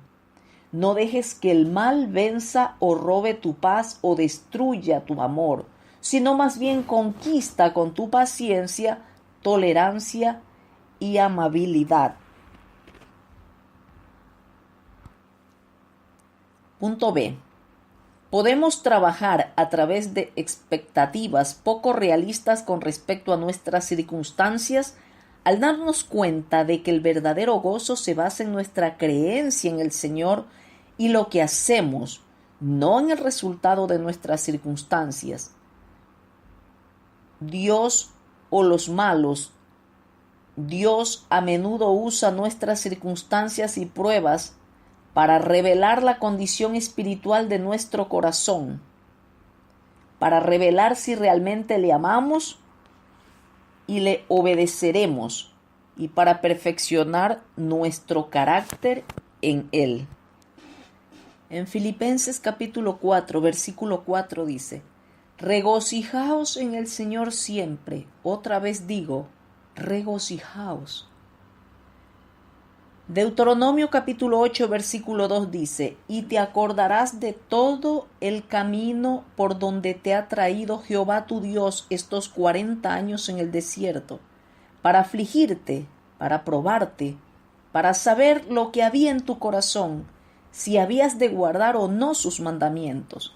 No dejes que el mal venza o robe tu paz o destruya tu amor, sino más bien conquista con tu paciencia, tolerancia y amabilidad. Punto B. Podemos trabajar a través de expectativas poco realistas con respecto a nuestras circunstancias, al darnos cuenta de que el verdadero gozo se basa en nuestra creencia en el Señor y lo que hacemos, no en el resultado de nuestras circunstancias. Dios o los malos, Dios a menudo usa nuestras circunstancias y pruebas para revelar la condición espiritual de nuestro corazón, para revelar si realmente le amamos y le obedeceremos, y para perfeccionar nuestro carácter en Él. En Filipenses capítulo 4, versículo 4 dice: regocijaos en el Señor siempre. Otra vez digo, regocijaos. Deuteronomio capítulo 8, versículo 2 dice: y te acordarás de todo el camino por donde te ha traído Jehová tu Dios estos 40 años en el desierto, para afligirte, para probarte, para saber lo que había en tu corazón, si habías de guardar o no sus mandamientos.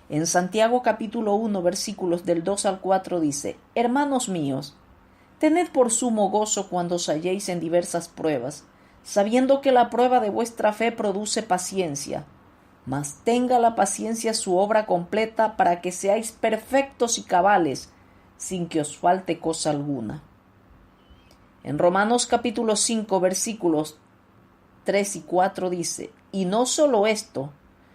En Santiago capítulo 1, versículos del 2 al 4 dice: hermanos míos, tened por sumo gozo cuando os halléis en diversas pruebas, sabiendo que la prueba de vuestra fe produce paciencia. Mas tenga la paciencia su obra completa, para que seáis perfectos y cabales, sin que os falte cosa alguna. En Romanos capítulo 5, versículos 3 y 4 dice: y no solo esto,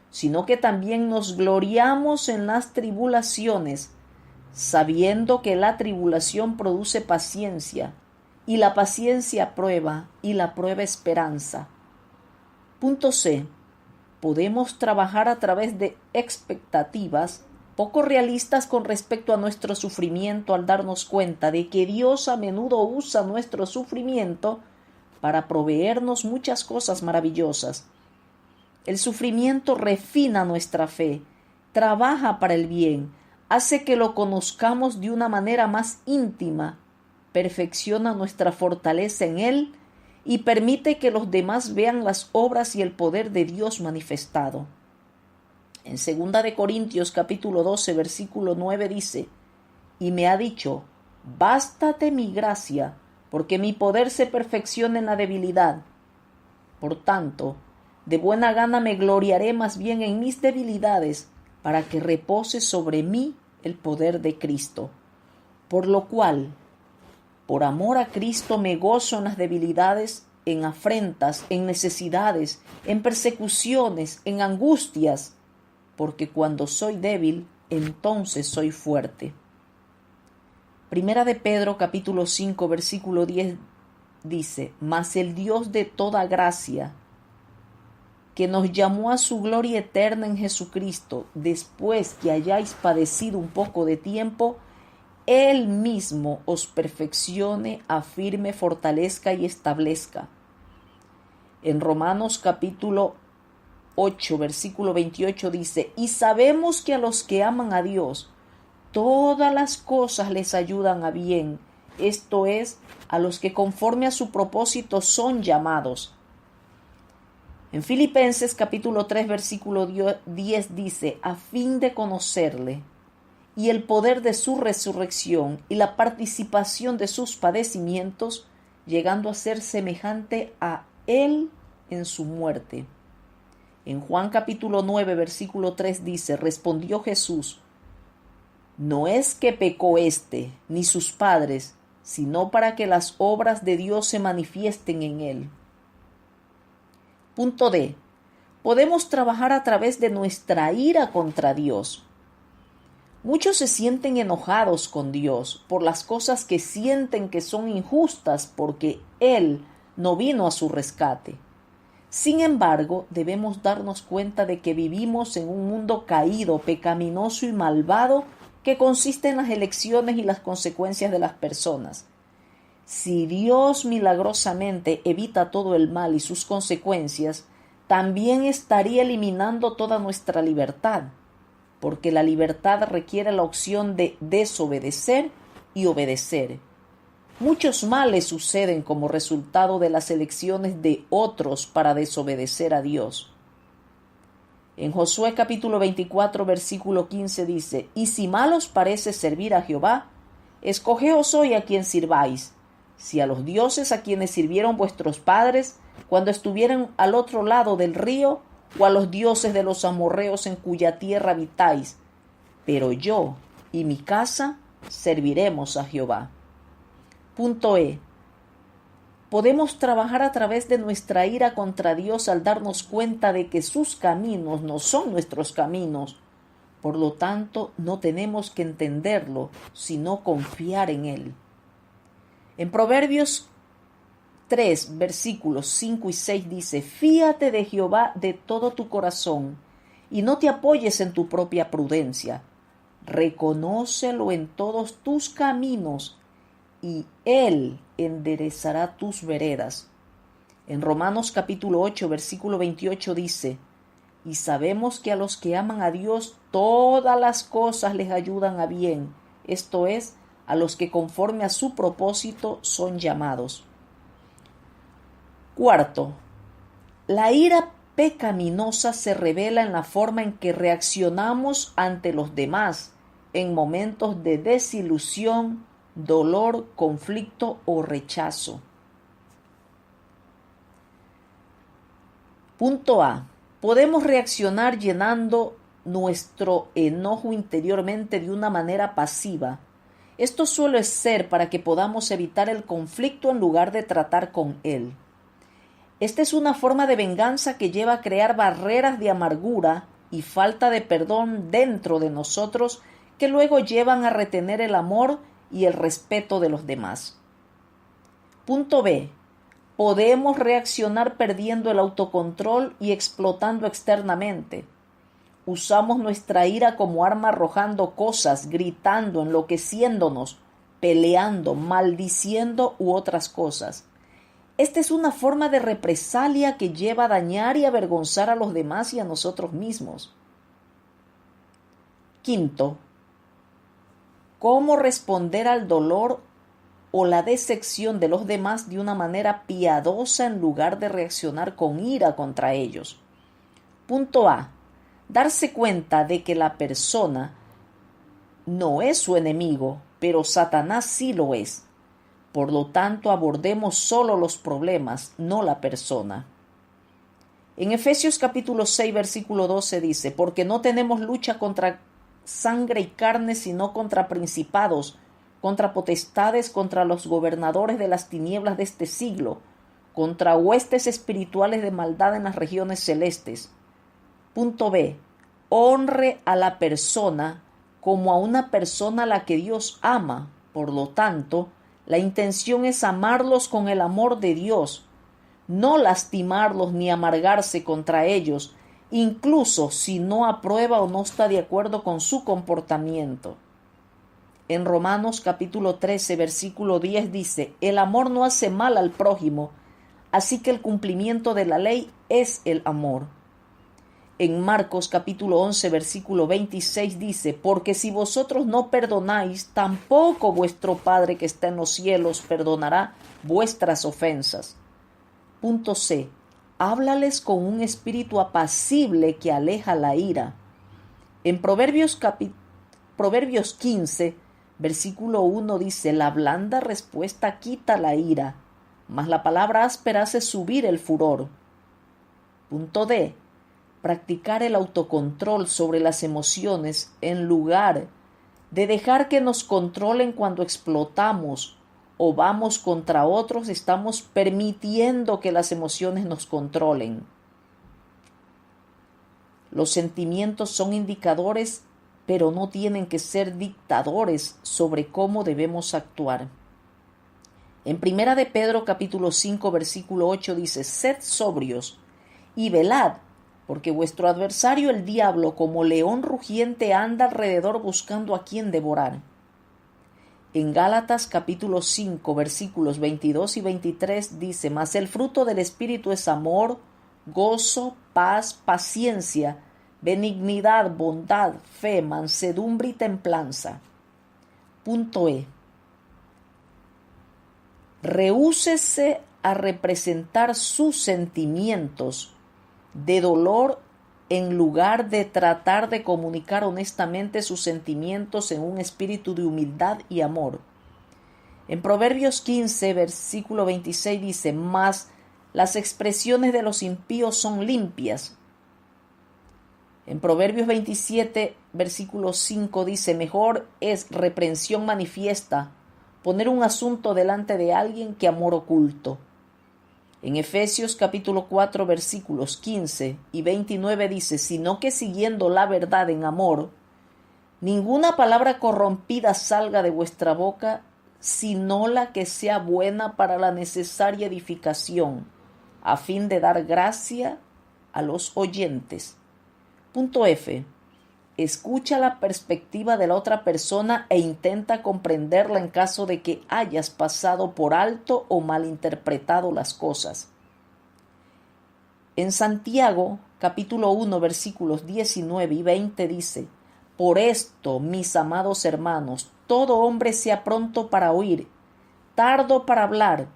sino que también nos gloriamos en las tribulaciones, sabiendo que la tribulación produce paciencia, y la paciencia prueba, y la prueba esperanza. Punto C. Podemos trabajar a través de expectativas poco realistas con respecto a nuestro sufrimiento, al darnos cuenta de que Dios a menudo usa nuestro sufrimiento para proveernos muchas cosas maravillosas. El sufrimiento refina nuestra fe, trabaja para el bien, hace que lo conozcamos de una manera más íntima, perfecciona nuestra fortaleza en Él y permite que los demás vean las obras y el poder de Dios manifestado. En 2 de Corintios capítulo 12 versículo 9 dice: y me ha dicho: bástate mi gracia, porque mi poder se perfecciona en la debilidad. Por tanto, de buena gana me gloriaré más bien en mis debilidades, para que repose sobre mí el poder de Cristo. Por lo cual, por amor a Cristo me gozo en las debilidades, en afrentas, en necesidades, en persecuciones, en angustias, porque cuando soy débil, entonces soy fuerte. Primera de Pedro capítulo 5 versículo 10 dice: mas el Dios de toda gracia, que nos llamó a su gloria eterna en Jesucristo, después que hayáis padecido un poco de tiempo, Él mismo os perfeccione, afirme, fortalezca y establezca. En Romanos capítulo 8, versículo 28 dice: y sabemos que a los que aman a Dios, todas las cosas les ayudan a bien, esto es, a los que conforme a su propósito son llamados. En Filipenses capítulo 3 versículo 10 dice: a fin de conocerle y el poder de su resurrección y la participación de sus padecimientos, llegando a ser semejante a él en su muerte. En Juan capítulo 9 versículo 3 dice: respondió Jesús: no es que pecó éste ni sus padres, sino para que las obras de Dios se manifiesten en él. Punto D. Podemos trabajar a través de nuestra ira contra Dios. Muchos se sienten enojados con Dios por las cosas que sienten que son injustas porque Él no vino a su rescate. Sin embargo, debemos darnos cuenta de que vivimos en un mundo caído, pecaminoso y malvado que consiste en las elecciones y las consecuencias de las personas. Si Dios milagrosamente evita todo el mal y sus consecuencias, también estaría eliminando toda nuestra libertad, porque la libertad requiere la opción de desobedecer y obedecer. Muchos males suceden como resultado de las elecciones de otros para desobedecer a Dios. En Josué capítulo 24 versículo 15 dice: y si mal os parece servir a Jehová, escogeos hoy a quien sirváis, si a los dioses a quienes sirvieron vuestros padres cuando estuvieron al otro lado del río, o a los dioses de los amorreos en cuya tierra habitáis, pero yo y mi casa serviremos a Jehová. Punto E. Podemos trabajar a través de nuestra ira contra Dios al darnos cuenta de que sus caminos no son nuestros caminos. Por lo tanto, no tenemos que entenderlo, sino confiar en Él. En Proverbios 3, versículos 5 y 6 dice: fíate de Jehová de todo tu corazón, y no te apoyes en tu propia prudencia. Reconócelo en todos tus caminos, y Él enderezará tus veredas. En Romanos capítulo 8, versículo 28 dice: y sabemos que a los que aman a Dios todas las cosas les ayudan a bien, esto es, a los que conforme a su propósito son llamados. Cuarto, la ira pecaminosa se revela en la forma en que reaccionamos ante los demás en momentos de desilusión, dolor, conflicto o rechazo. Punto A. Podemos reaccionar llenando nuestro enojo interiormente de una manera pasiva. Esto suele ser para que podamos evitar el conflicto en lugar de tratar con él. Esta es una forma de venganza que lleva a crear barreras de amargura y falta de perdón dentro de nosotros que luego llevan a retener el amor y el respeto de los demás. Punto B. Podemos reaccionar perdiendo el autocontrol y explotando externamente. Usamos nuestra ira como arma arrojando cosas, gritando, enloqueciéndonos, peleando, maldiciendo u otras cosas. Esta es una forma de represalia que lleva a dañar y avergonzar a los demás y a nosotros mismos. Quinto, ¿cómo responder al dolor o la decepción de los demás de una manera piadosa en lugar de reaccionar con ira contra ellos? Punto A. Darse cuenta de que la persona no es su enemigo, pero Satanás sí lo es. Por lo tanto, abordemos solo los problemas, no la persona. En Efesios capítulo 6, versículo 12 dice, porque no tenemos lucha contra sangre y carne, sino contra principados, contra potestades, contra los gobernadores de las tinieblas de este siglo, contra huestes espirituales de maldad en las regiones celestes. Punto B. Honre a la persona como a una persona a la que Dios ama. Por lo tanto, la intención es amarlos con el amor de Dios, no lastimarlos ni amargarse contra ellos, incluso si no aprueba o no está de acuerdo con su comportamiento. En Romanos capítulo 13, versículo 10 dice, el amor no hace mal al prójimo, así que el cumplimiento de la ley es el amor. En Marcos capítulo 11, versículo 26 dice, porque si vosotros no perdonáis, tampoco vuestro Padre que está en los cielos perdonará vuestras ofensas. Punto C. Háblales con un espíritu apacible que aleja la ira. En Proverbios 15, versículo 1 dice, la blanda respuesta quita la ira, mas la palabra áspera hace subir el furor. Punto D. Practicar el autocontrol sobre las emociones en lugar de dejar que nos controlen cuando explotamos o vamos contra otros, estamos permitiendo que las emociones nos controlen. Los sentimientos son indicadores, pero no tienen que ser dictadores sobre cómo debemos actuar. En Primera de Pedro capítulo 5 versículo 8 dice, sed sobrios y velad, porque vuestro adversario el diablo como león rugiente anda alrededor buscando a quien devorar. En Gálatas capítulo 5 versículos 22 y 23 dice, mas el fruto del Espíritu es amor, gozo, paz, paciencia, benignidad, bondad, fe, mansedumbre y templanza. Punto E. Rehúsese a representar sus sentimientos de dolor en lugar de tratar de comunicar honestamente sus sentimientos en un espíritu de humildad y amor. En Proverbios 15, versículo 26 dice, mas las expresiones de los impíos son limpias. En Proverbios 27, versículo 5 dice, mejor es reprensión manifiesta, poner un asunto delante de alguien que amor oculto. En Efesios capítulo 4 versículos 15 y 29 dice, sino que siguiendo la verdad en amor, ninguna palabra corrompida salga de vuestra boca, sino la que sea buena para la necesaria edificación, a fin de dar gracia a los oyentes. Punto F. Escucha la perspectiva de la otra persona e intenta comprenderla en caso de que hayas pasado por alto o malinterpretado las cosas. En Santiago, capítulo 1, versículos 19 y 20 dice, por esto, mis amados hermanos, todo hombre sea pronto para oír, tardo para hablar,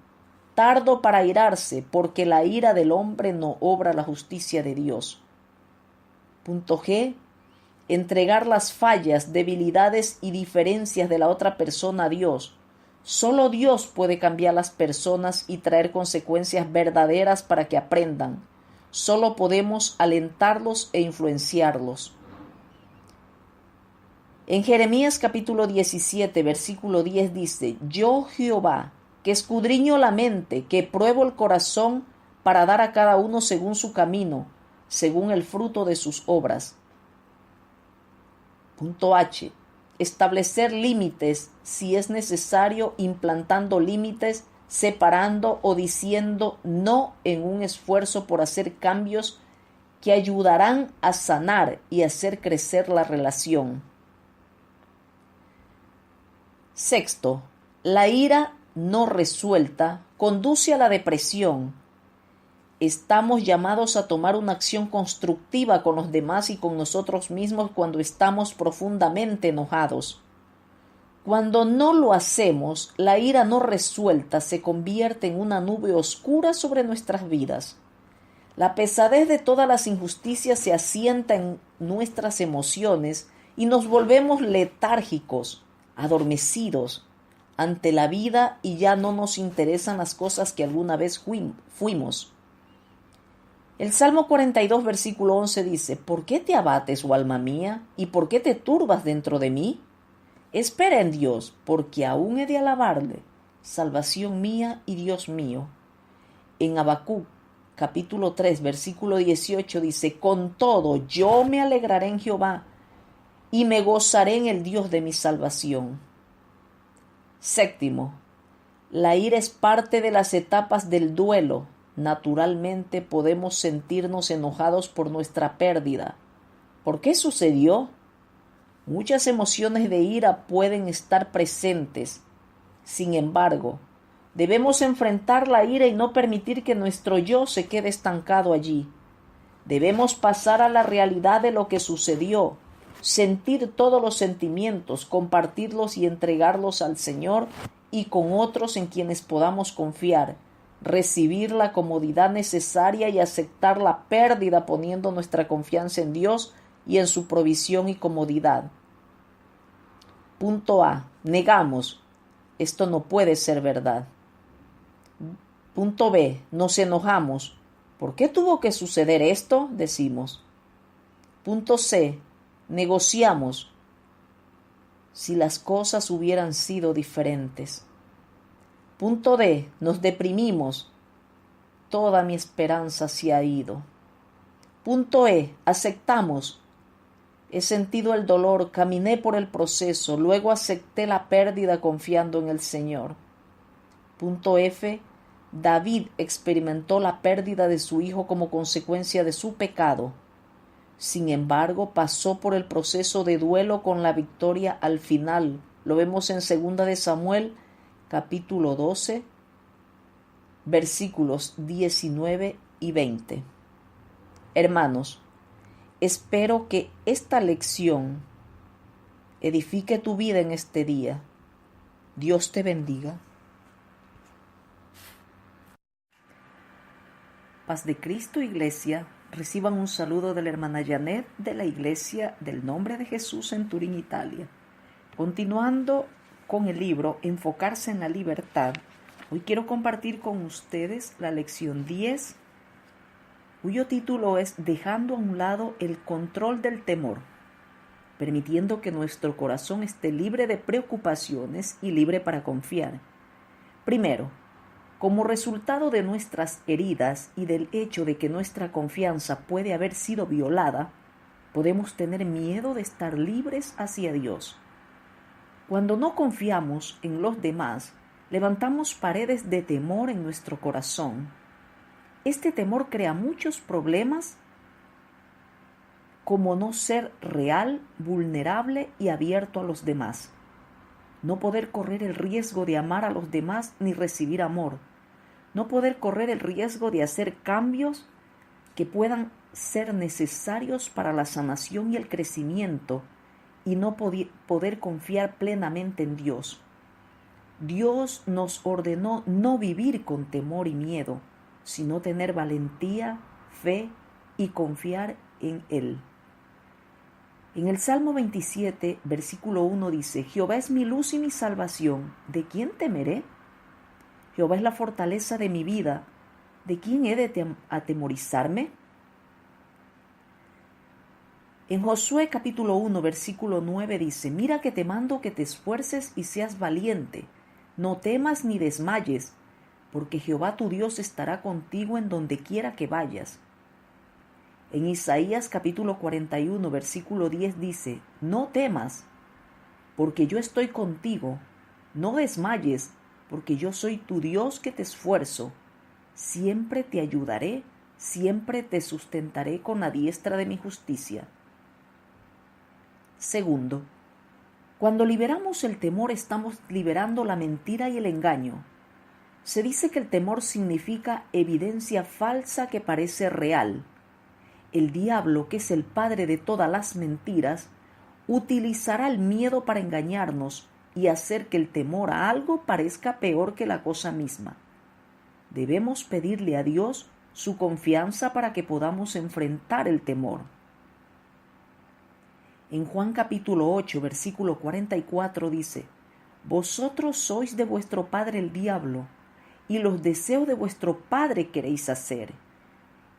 tardo para airarse, porque la ira del hombre no obra la justicia de Dios. Punto G. Entregar las fallas, debilidades y diferencias de la otra persona a Dios. Solo Dios puede cambiar las personas y traer consecuencias verdaderas para que aprendan. Solo podemos alentarlos e influenciarlos. En Jeremías capítulo 17, versículo 10 dice, yo Jehová, que escudriño la mente, que pruebo el corazón para dar a cada uno según su camino, según el fruto de sus obras. Punto H. Establecer límites si es necesario, implantando límites, separando o diciendo no en un esfuerzo por hacer cambios que ayudarán a sanar y hacer crecer la relación. Sexto, la ira no resuelta conduce a la depresión. Estamos llamados a tomar una acción constructiva con los demás y con nosotros mismos cuando estamos profundamente enojados. Cuando no lo hacemos, la ira no resuelta se convierte en una nube oscura sobre nuestras vidas. La pesadez de todas las injusticias se asienta en nuestras emociones y nos volvemos letárgicos, adormecidos ante la vida y ya no nos interesan las cosas que alguna vez fuimos. El Salmo 42, versículo 11 dice: ¿Por qué te abates, oh alma mía, y por qué te turbas dentro de mí? Espera en Dios, porque aún he de alabarle, salvación mía y Dios mío. En Habacuc, capítulo 3, versículo 18 dice: Con todo yo me alegraré en Jehová, y me gozaré en el Dios de mi salvación. Séptimo, la ira es parte de las etapas del duelo. Naturalmente podemos sentirnos enojados por nuestra pérdida. ¿Por qué sucedió? Muchas emociones de ira pueden estar presentes. Sin embargo, debemos enfrentar la ira y no permitir que nuestro yo se quede estancado allí. Debemos pasar a la realidad de lo que sucedió, sentir todos los sentimientos, compartirlos y entregarlos al Señor y con otros en quienes podamos confiar, recibir la comodidad necesaria y aceptar la pérdida poniendo nuestra confianza en Dios y en su provisión y comodidad. Punto A. Negamos. Esto no puede ser verdad. Punto B. Nos enojamos. ¿Por qué tuvo que suceder esto? Decimos. Punto C. Negociamos. Si las cosas hubieran sido diferentes. Punto D. Nos deprimimos. Toda mi esperanza se ha ido. Punto E. Aceptamos. He sentido el dolor, caminé por el proceso, luego acepté la pérdida confiando en el Señor. Punto F. David experimentó la pérdida de su hijo como consecuencia de su pecado. Sin embargo, pasó por el proceso de duelo con la victoria al final. Lo vemos en 2 de Samuel, capítulo 12, versículos 19 y 20. Hermanos, espero que esta lección edifique tu vida en este día. Dios te bendiga. Paz de Cristo, Iglesia. Reciban un saludo de la hermana Janet de la Iglesia del Nombre de Jesús en Turín, Italia. Continuando con el libro Enfocarse en la Libertad, hoy quiero compartir con ustedes la lección 10, cuyo título es Dejando a un lado el control del temor, permitiendo que nuestro corazón esté libre de preocupaciones y libre para confiar. Primero, como resultado de nuestras heridas y del hecho de que nuestra confianza puede haber sido violada, podemos tener miedo de estar libres hacia Dios. Cuando no confiamos en los demás, levantamos paredes de temor en nuestro corazón. Este temor crea muchos problemas, como no ser real, vulnerable y abierto a los demás. No poder correr el riesgo de amar a los demás ni recibir amor. No poder correr el riesgo de hacer cambios que puedan ser necesarios para la sanación y el crecimiento y no poder confiar plenamente en Dios. Dios nos ordenó no vivir con temor y miedo, sino tener valentía, fe y confiar en Él. En el Salmo 27, versículo 1 dice: Jehová es mi luz y mi salvación, ¿de quién temeré? Jehová es la fortaleza de mi vida, ¿de quién he de atemorizarme? En Josué capítulo 1, versículo 9 dice: Mira que te mando que te esfuerces y seas valiente, no temas ni desmayes, porque Jehová tu Dios estará contigo en donde quiera que vayas. En Isaías capítulo 41, versículo 10 dice: No temas, porque yo estoy contigo, no desmayes, porque yo soy tu Dios que te esfuerzo. Siempre te ayudaré, siempre te sustentaré con la diestra de mi justicia. Segundo, cuando liberamos el temor estamos liberando la mentira y el engaño. Se dice que el temor significa evidencia falsa que parece real. El diablo, que es el padre de todas las mentiras, utilizará el miedo para engañarnos y hacer que el temor a algo parezca peor que la cosa misma. Debemos pedirle a Dios su confianza para que podamos enfrentar el temor. En Juan capítulo 8, versículo 44 dice: Vosotros sois de vuestro padre el diablo, y los deseos de vuestro padre queréis hacer.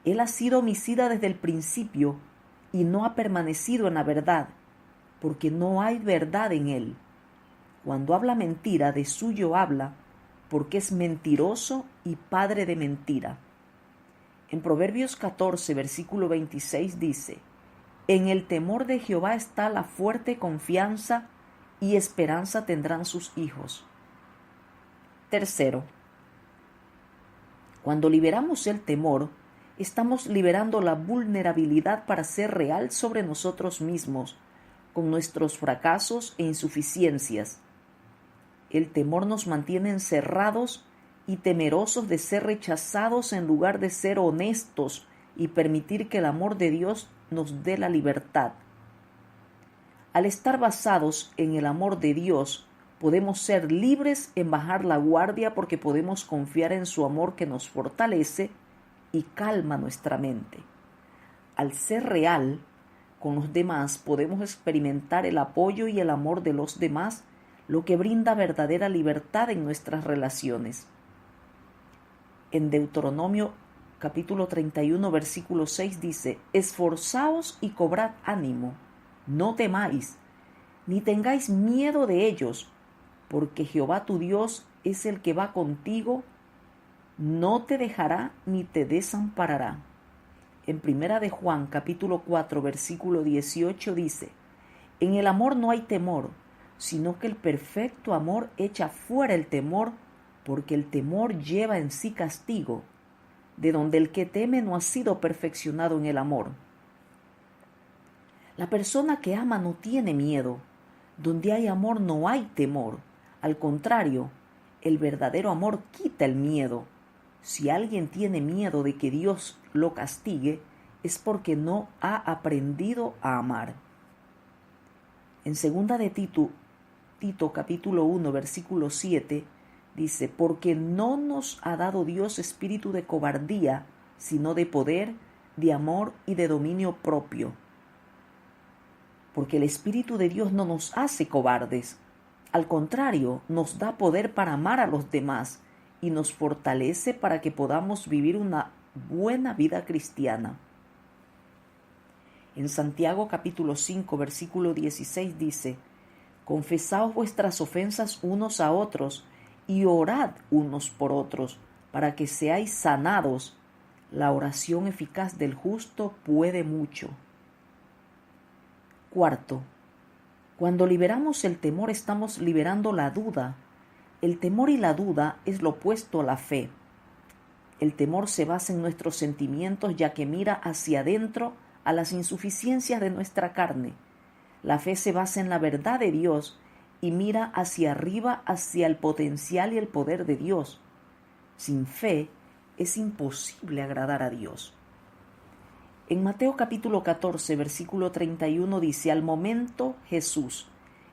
Él ha sido homicida desde el principio y no ha permanecido en la verdad, porque no hay verdad en él. Cuando habla mentira, de suyo habla, porque es mentiroso y padre de mentira. En Proverbios 14, versículo 26 dice: En el temor de Jehová está la fuerte confianza, y esperanza tendrán sus hijos. Tercero, cuando liberamos el temor, estamos liberando la vulnerabilidad para ser real sobre nosotros mismos, con nuestros fracasos e insuficiencias. El temor nos mantiene encerrados y temerosos de ser rechazados en lugar de ser honestos y permitir que el amor de Dios nos dé la libertad. Al estar basados en el amor de Dios, podemos ser libres en bajar la guardia porque podemos confiar en su amor que nos fortalece y calma nuestra mente. Al ser real con los demás, podemos experimentar el apoyo y el amor de los demás, lo que brinda verdadera libertad en nuestras relaciones. En Deuteronomio capítulo 31, versículo 6 dice: Esforzaos y cobrad ánimo, no temáis, ni tengáis miedo de ellos, porque Jehová tu Dios es el que va contigo, no te dejará ni te desamparará. En Primera de Juan capítulo 4, versículo 18 dice: En el amor no hay temor, sino que el perfecto amor echa fuera el temor, porque el temor lleva en sí castigo, de donde el que teme no ha sido perfeccionado en el amor. La persona que ama no tiene miedo. Donde hay amor no hay temor. Al contrario, el verdadero amor quita el miedo. Si alguien tiene miedo de que Dios lo castigue, es porque no ha aprendido a amar. En segunda de Tito capítulo 1, versículo 7, dice: Porque no nos ha dado Dios espíritu de cobardía, sino de poder, de amor y de dominio propio. Porque el Espíritu de Dios no nos hace cobardes. Al contrario, nos da poder para amar a los demás y nos fortalece para que podamos vivir una buena vida cristiana. En Santiago capítulo 5, versículo 16 dice: Confesaos vuestras ofensas unos a otros y orad unos por otros, para que seáis sanados. La oración eficaz del justo puede mucho. Cuarto, cuando liberamos el temor, estamos liberando la duda. El temor y la duda es lo opuesto a la fe. El temor se basa en nuestros sentimientos, ya que mira hacia adentro a las insuficiencias de nuestra carne. La fe se basa en la verdad de Dios y mira hacia arriba, hacia el potencial y el poder de Dios. Sin fe es imposible agradar a Dios. En Mateo capítulo 14, versículo 31 dice: Al momento Jesús,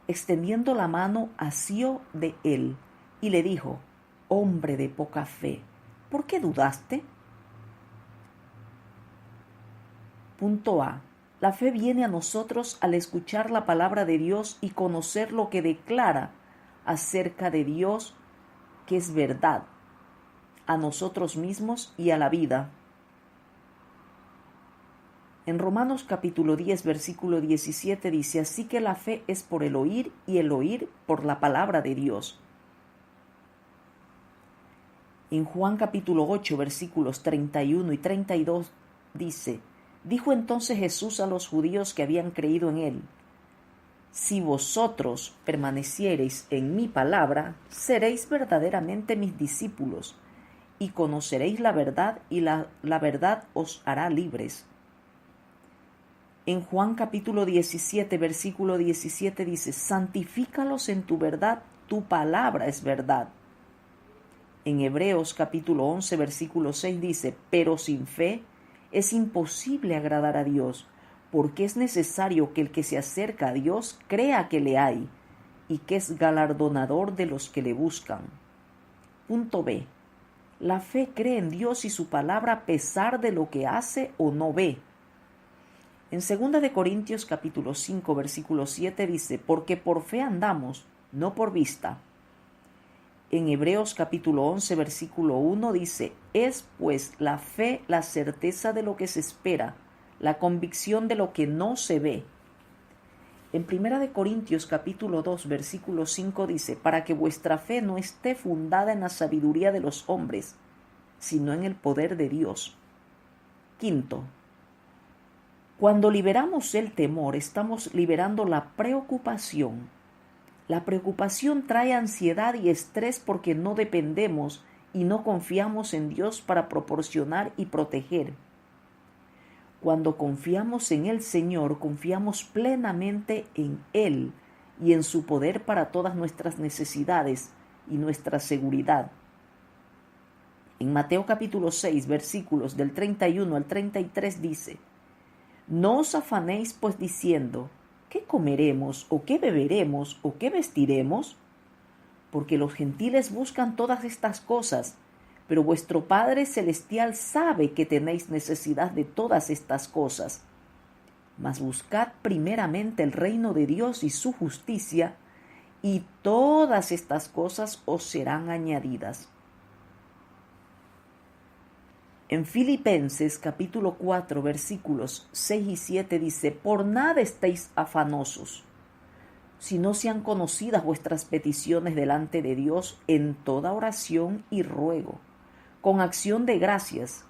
extendiendo la mano, asió de él y le dijo: Hombre de poca fe, ¿por qué dudaste? Punto A. La fe viene a nosotros al escuchar la palabra de Dios y conocer lo que declara acerca de Dios, que es verdad, a nosotros mismos y a la vida. En Romanos capítulo 10, versículo 17 dice: Así que la fe es por el oír y el oír por la palabra de Dios. En Juan capítulo 8, versículos 31 y 32 dice: Dijo entonces Jesús a los judíos que habían creído en él: Si vosotros permaneciereis en mi palabra, seréis verdaderamente mis discípulos, y conoceréis la verdad, y la verdad os hará libres. En Juan capítulo 17, versículo 17 dice: Santifícalos en tu verdad, tu palabra es verdad. En Hebreos capítulo 11, versículo 6 dice, pero sin fe es imposible agradar a Dios, porque es necesario que el que se acerca a Dios crea que le hay y que es galardonador de los que le buscan. Punto B. La fe cree en Dios y su palabra a pesar de lo que hace o no ve. En 2 de Corintios capítulo 5, versículo 7 dice, porque por fe andamos, no por vista. En Hebreos capítulo 11, versículo 1 dice, es pues la fe la certeza de lo que se espera, la convicción de lo que no se ve. En 1 de Corintios capítulo 2, versículo 5 dice, para que vuestra fe no esté fundada en la sabiduría de los hombres, sino en el poder de Dios. Quinto, cuando liberamos el temor, estamos liberando la preocupación. La preocupación trae ansiedad y estrés porque no dependemos y no confiamos en Dios para proporcionar y proteger. Cuando confiamos en el Señor, confiamos plenamente en Él y en su poder para todas nuestras necesidades y nuestra seguridad. En Mateo capítulo 6, versículos del 31 al 33 dice, no os afanéis pues diciendo, ¿qué comeremos, o qué beberemos, o qué vestiremos? Porque los gentiles buscan todas estas cosas, pero vuestro Padre Celestial sabe que tenéis necesidad de todas estas cosas. Mas buscad primeramente el reino de Dios y su justicia, y todas estas cosas os serán añadidas. En Filipenses capítulo 4 versículos 6 y 7 dice, por nada estéis afanosos, sino sean conocidas vuestras peticiones delante de Dios en toda oración y ruego, con acción de gracias,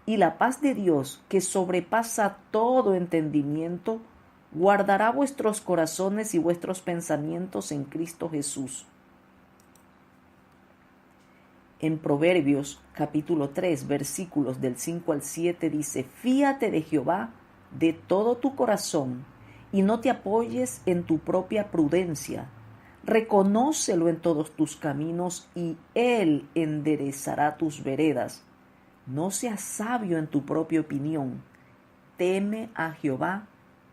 y la paz de Dios, que sobrepasa todo entendimiento, guardará vuestros corazones y vuestros pensamientos en Cristo Jesús. En Proverbios capítulo 3 versículos del 5 al 7 dice, fíate de Jehová de todo tu corazón y no te apoyes en tu propia prudencia. Reconócelo en todos tus caminos y Él enderezará tus veredas. No seas sabio en tu propia opinión. Teme a Jehová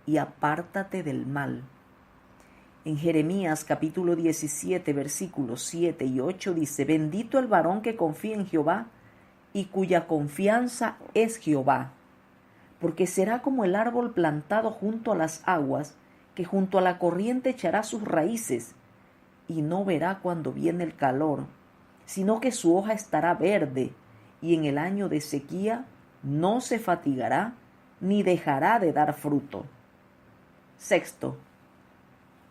y apártate del mal. En Jeremías capítulo 17 versículos 7 y 8 dice, bendito el varón que confía en Jehová y cuya confianza es Jehová, porque será como el árbol plantado junto a las aguas, que junto a la corriente echará sus raíces, y no verá cuando viene el calor, sino que su hoja estará verde, y en el año de sequía no se fatigará, ni dejará de dar fruto. Sexto,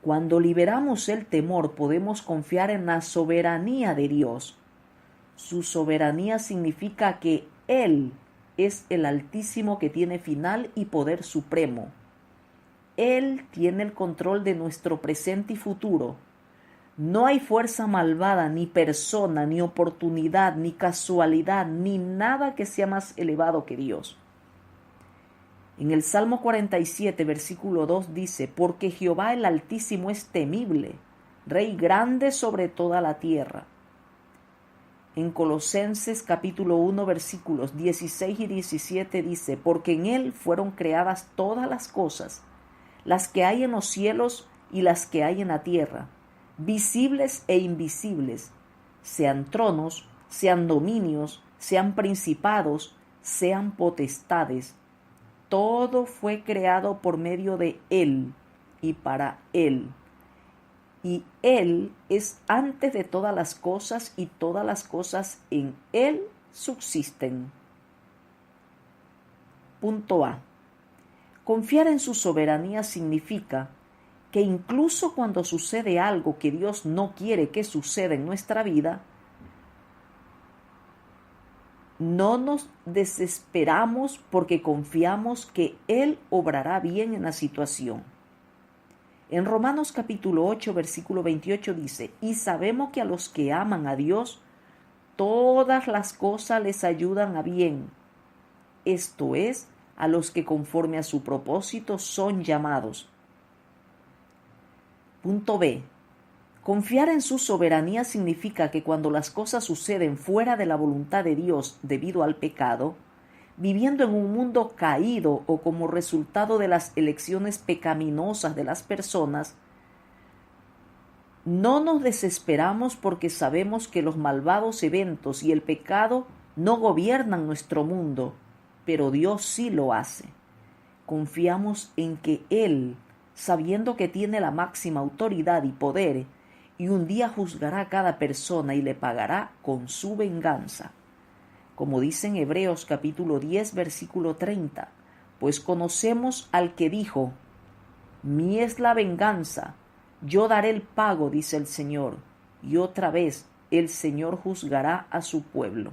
cuando liberamos el temor, podemos confiar en la soberanía de Dios. Su soberanía significa que Él es el Altísimo que tiene final y poder supremo. Él tiene el control de nuestro presente y futuro. No hay fuerza malvada, ni persona, ni oportunidad, ni casualidad, ni nada que sea más elevado que Dios. En el Salmo 47, versículo 2 dice, porque Jehová el Altísimo es temible, Rey grande sobre toda la tierra. En Colosenses capítulo 1, versículos 16 y 17 dice, porque en Él fueron creadas todas las cosas, las que hay en los cielos y las que hay en la tierra, visibles e invisibles, sean tronos, sean dominios, sean principados, sean potestades. Todo fue creado por medio de Él y para Él. Y Él es antes de todas las cosas y todas las cosas en Él subsisten. Punto A. Confiar en su soberanía significa que incluso cuando sucede algo que Dios no quiere que suceda en nuestra vida, no nos desesperamos porque confiamos que Él obrará bien en la situación. En Romanos capítulo 8, versículo 28 dice, y sabemos que a los que aman a Dios, todas las cosas les ayudan a bien. Esto es, a los que conforme a su propósito son llamados. Punto B. Confiar en su soberanía significa que cuando las cosas suceden fuera de la voluntad de Dios debido al pecado, viviendo en un mundo caído o como resultado de las elecciones pecaminosas de las personas, no nos desesperamos porque sabemos que los malvados eventos y el pecado no gobiernan nuestro mundo, pero Dios sí lo hace. Confiamos en que Él, sabiendo que tiene la máxima autoridad y poder, y un día juzgará a cada persona y le pagará con su venganza. Como dice en Hebreos capítulo 10, versículo 30, pues conocemos al que dijo, mí es la venganza, yo daré el pago, dice el Señor, y otra vez el Señor juzgará a su pueblo.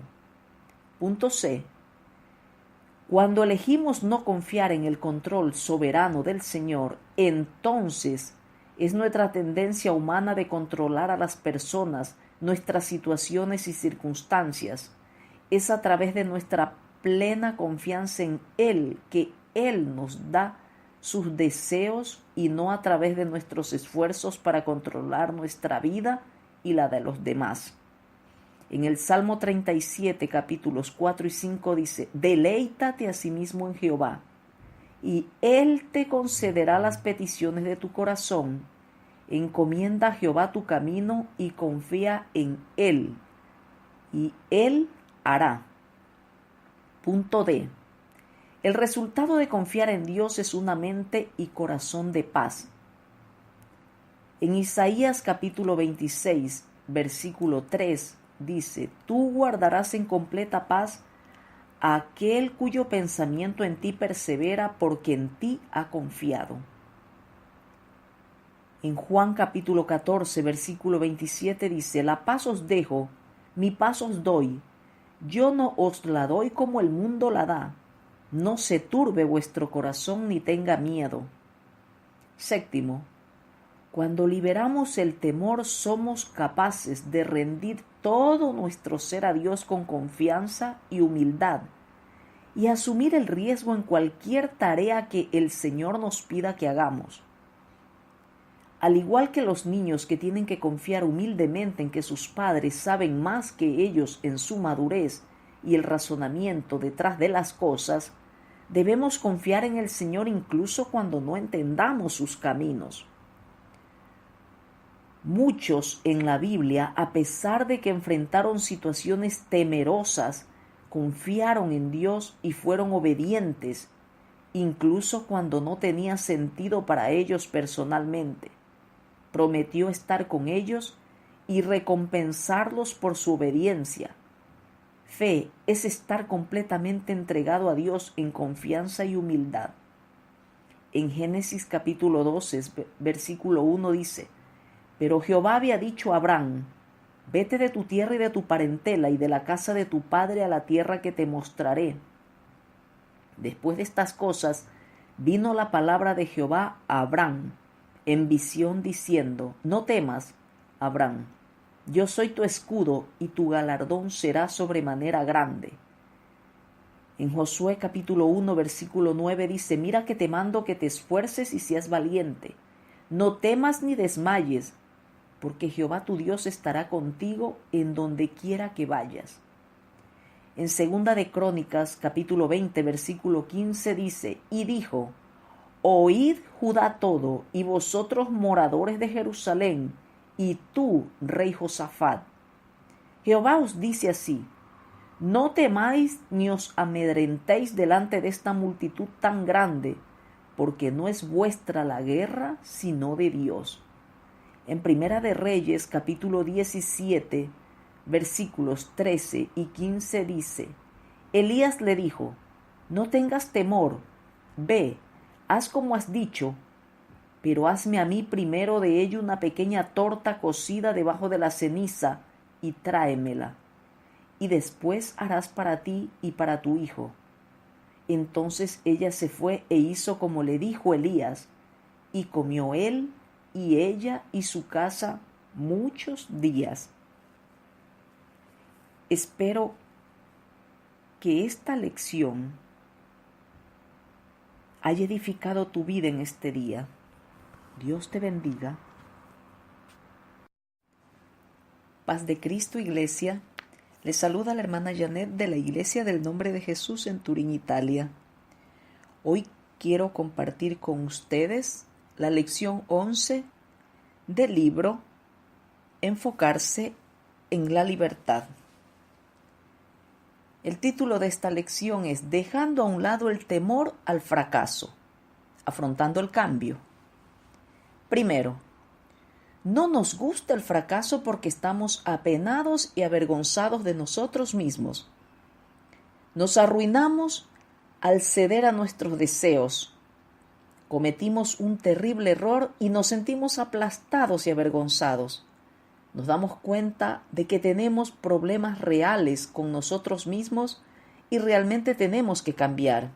Punto C. Cuando elegimos no confiar en el control soberano del Señor, entonces es nuestra tendencia humana de controlar a las personas, nuestras situaciones y circunstancias. Es a través de nuestra plena confianza en Él que Él nos da sus deseos y no a través de nuestros esfuerzos para controlar nuestra vida y la de los demás. En el Salmo 37, capítulos 4 y 5 dice, deleítate a sí mismo en Jehová, y Él te concederá las peticiones de tu corazón. Encomienda a Jehová tu camino y confía en Él, y Él hará. Punto D. El resultado de confiar en Dios es una mente y corazón de paz. En Isaías capítulo 26, versículo 3, dice, tú guardarás en completa paz a aquel cuyo pensamiento en ti persevera porque en ti ha confiado. En Juan capítulo 14, versículo 27 dice, la paz os dejo, mi paz os doy, yo no os la doy como el mundo la da, no se turbe vuestro corazón ni tenga miedo. Séptimo, cuando liberamos el temor somos capaces de rendir todo nuestro ser a Dios con confianza y humildad y asumir el riesgo en cualquier tarea que el Señor nos pida que hagamos. Al igual que los niños que tienen que confiar humildemente en que sus padres saben más que ellos en su madurez y el razonamiento detrás de las cosas, debemos confiar en el Señor incluso cuando no entendamos sus caminos. Muchos en la Biblia, a pesar de que enfrentaron situaciones temerosas, confiaron en Dios y fueron obedientes, incluso cuando no tenía sentido para ellos personalmente. Prometió estar con ellos y recompensarlos por su obediencia. Fe es estar completamente entregado a Dios en confianza y humildad. En Génesis capítulo 12, versículo 1 dice, pero Jehová había dicho a Abraham, vete de tu tierra y de tu parentela y de la casa de tu padre a la tierra que te mostraré. Después de estas cosas, vino la palabra de Jehová a Abraham en visión diciendo, no temas, Abraham, yo soy tu escudo y tu galardón será sobremanera grande. En Josué capítulo 1 versículo 9 dice, mira que te mando que te esfuerces y seas valiente, no temas ni desmayes, porque Jehová tu Dios estará contigo en donde quiera que vayas. En Segunda de Crónicas capítulo 20 versículo 15 dice, y dijo, oíd Judá todo, y vosotros moradores de Jerusalén, y tú, rey Josafat. Jehová os dice así, no temáis ni os amedrentéis delante de esta multitud tan grande, porque no es vuestra la guerra, sino de Dios. En Primera de Reyes, capítulo 17, versículos 13 y 15 dice, Elías le dijo, no tengas temor, ve, haz como has dicho, pero hazme a mí primero de ello una pequeña torta cocida debajo de la ceniza y tráemela, y después harás para ti y para tu hijo. Entonces ella se fue e hizo como le dijo Elías, y comió él y ella y su casa muchos días. Espero que esta lección haya edificado tu vida en este día. Dios te bendiga. Paz de Cristo, Iglesia. Les saluda la hermana Janet de la Iglesia del Nombre de Jesús en Turín, Italia. Hoy quiero compartir con ustedes la lección 11 del libro Enfocarse en la libertad. El título de esta lección es Dejando a un lado el temor al fracaso, afrontando el cambio. Primero, no nos gusta el fracaso porque estamos apenados y avergonzados de nosotros mismos. Nos arruinamos al ceder a nuestros deseos. Cometimos un terrible error y nos sentimos aplastados y avergonzados. Nos damos cuenta de que tenemos problemas reales con nosotros mismos y realmente tenemos que cambiar.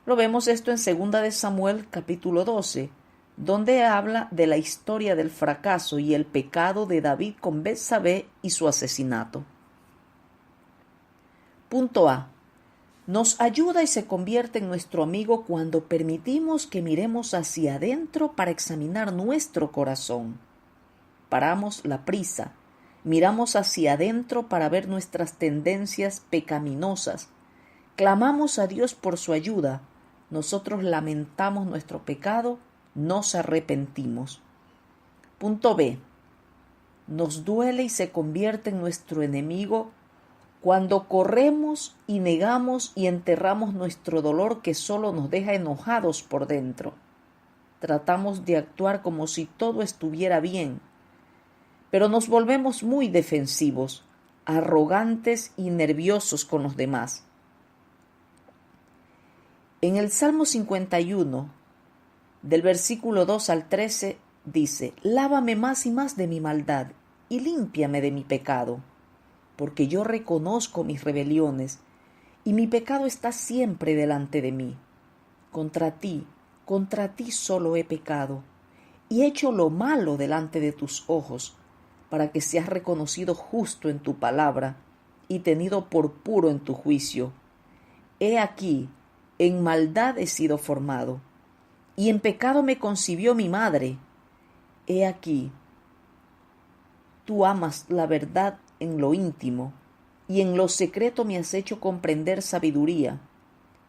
Lo vemos esto en 2 de Samuel capítulo 12, donde habla de la historia del fracaso y el pecado de David con Betsabé y su asesinato. Punto A. Nos ayuda y se convierte en nuestro amigo cuando permitimos que miremos hacia adentro para examinar nuestro corazón. Paramos la prisa, miramos hacia adentro para ver nuestras tendencias pecaminosas, clamamos a Dios por su ayuda, nosotros lamentamos nuestro pecado, nos arrepentimos. Punto B. Nos duele y se convierte en nuestro enemigo cuando corremos y negamos y enterramos nuestro dolor que solo nos deja enojados por dentro. Tratamos de actuar como si todo estuviera bien, pero nos volvemos muy defensivos, arrogantes y nerviosos con los demás. En el Salmo 51, del versículo 2 al 13, dice: Lávame más y más de mi maldad y límpiame de mi pecado, porque yo reconozco mis rebeliones y mi pecado está siempre delante de mí. Contra ti solo he pecado y he hecho lo malo delante de tus ojos, para que seas reconocido justo en tu palabra y tenido por puro en tu juicio. He aquí, en maldad he sido formado, y en pecado me concibió mi madre. He aquí, tú amas la verdad en lo íntimo, y en lo secreto me has hecho comprender sabiduría.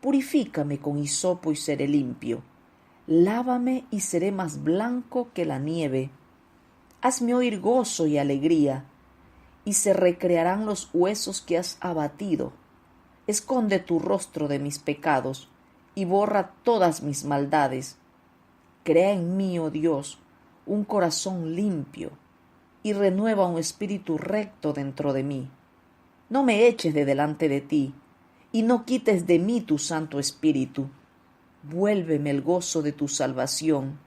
Purifícame con hisopo y seré limpio. Lávame y seré más blanco que la nieve. Hazme oír gozo y alegría, y se recrearán los huesos que has abatido. Esconde tu rostro de mis pecados, y borra todas mis maldades. Crea en mí, oh Dios, un corazón limpio, y renueva un espíritu recto dentro de mí. No me eches de delante de ti, y no quites de mí tu Santo Espíritu. Vuélveme el gozo de tu salvación,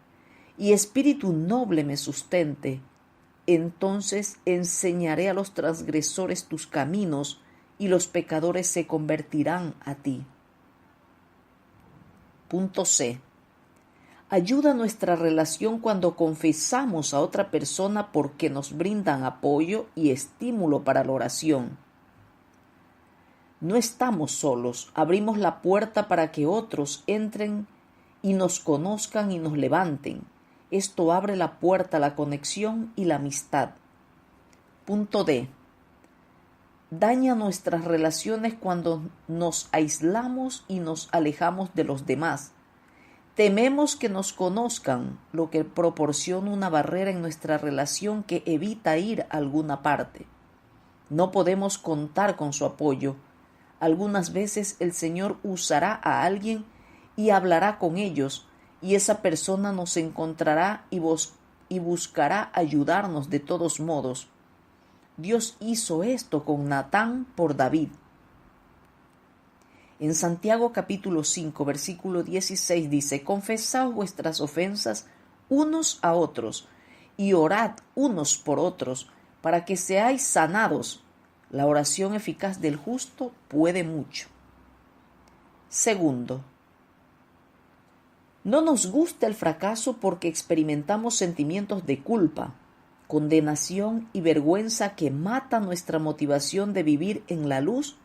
y espíritu noble me sustente. Entonces enseñaré a los transgresores tus caminos, y los pecadores se convertirán a ti. Punto C. Ayuda nuestra relación cuando confesamos a otra persona porque nos brindan apoyo y estímulo para la oración. No estamos solos, abrimos la puerta para que otros entren y nos conozcan y nos levanten. Esto abre la puerta a la conexión y la amistad. Punto D. Daña nuestras relaciones cuando nos aislamos y nos alejamos de los demás. Tememos que nos conozcan, lo que proporciona una barrera en nuestra relación que evita ir a alguna parte. No podemos contar con su apoyo. Algunas veces el Señor usará a alguien y hablará con ellos, y esa persona nos encontrará y buscará ayudarnos de todos modos. Dios hizo esto con Natán por David. En Santiago capítulo 5, versículo 16 dice: Confesaos vuestras ofensas unos a otros, y orad unos por otros, para que seáis sanados. La oración eficaz del justo puede mucho. Segundo, no nos gusta el fracaso porque experimentamos sentimientos de culpa, condenación y vergüenza que matan nuestra motivación de vivir en la luz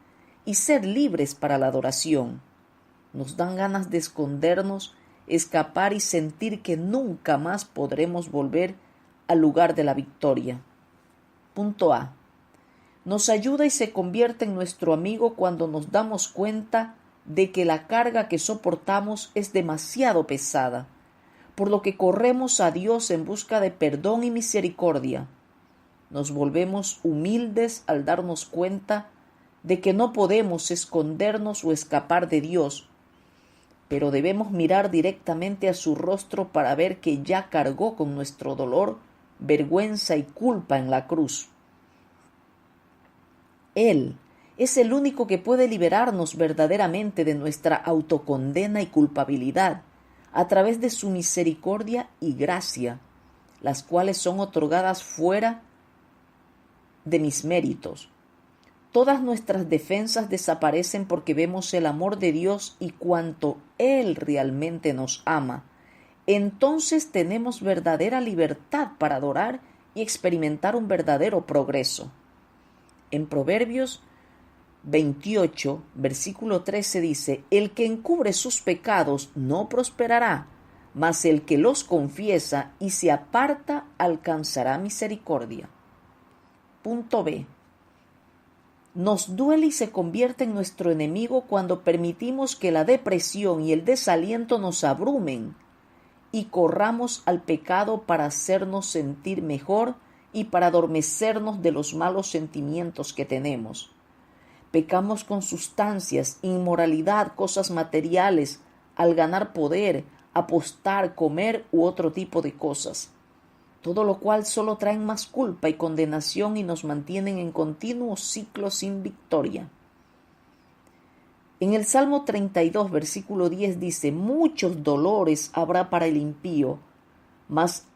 y ser libres para la adoración. Nos dan ganas de escondernos, escapar y sentir que nunca más podremos volver al lugar de la victoria. Punto A. Nos ayuda y se convierte en nuestro amigo cuando nos damos cuenta de que la carga que soportamos es demasiado pesada, por lo que corremos a Dios en busca de perdón y misericordia. Nos volvemos humildes al darnos cuenta de que no podemos escondernos o escapar de Dios, pero debemos mirar directamente a su rostro para ver que ya cargó con nuestro dolor, vergüenza y culpa en la cruz. Él es el único que puede liberarnos verdaderamente de nuestra autocondena y culpabilidad a través de su misericordia y gracia, las cuales son otorgadas fuera de mis méritos. Todas nuestras defensas desaparecen porque vemos el amor de Dios y cuánto Él realmente nos ama. Entonces tenemos verdadera libertad para adorar y experimentar un verdadero progreso. En Proverbios 28, versículo 13 dice: el que encubre sus pecados no prosperará, mas el que los confiesa y se aparta alcanzará misericordia. Punto B. Nos duele y se convierte en nuestro enemigo cuando permitimos que la depresión y el desaliento nos abrumen y corramos al pecado para hacernos sentir mejor y para adormecernos de los malos sentimientos que tenemos. Pecamos con sustancias, inmoralidad, cosas materiales, al ganar poder, apostar, comer u otro tipo de cosas. Todo lo cual solo traen más culpa y condenación y nos mantienen en continuo ciclo sin victoria. En el Salmo 32, versículo 10 dice: muchos dolores habrá para el impío, mas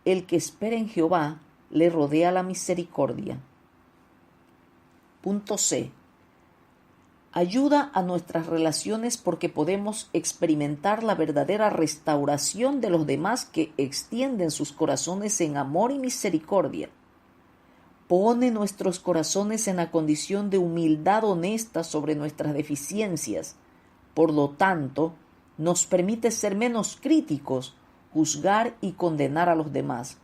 el que espera en Jehová le rodea la misericordia. Punto C. Ayuda a nuestras relaciones porque podemos experimentar la verdadera restauración de los demás que extienden sus corazones en amor y misericordia. Pone nuestros corazones en la condición de humildad honesta sobre nuestras deficiencias. Por lo tanto, nos permite ser menos críticos, juzgar y condenar a los demás.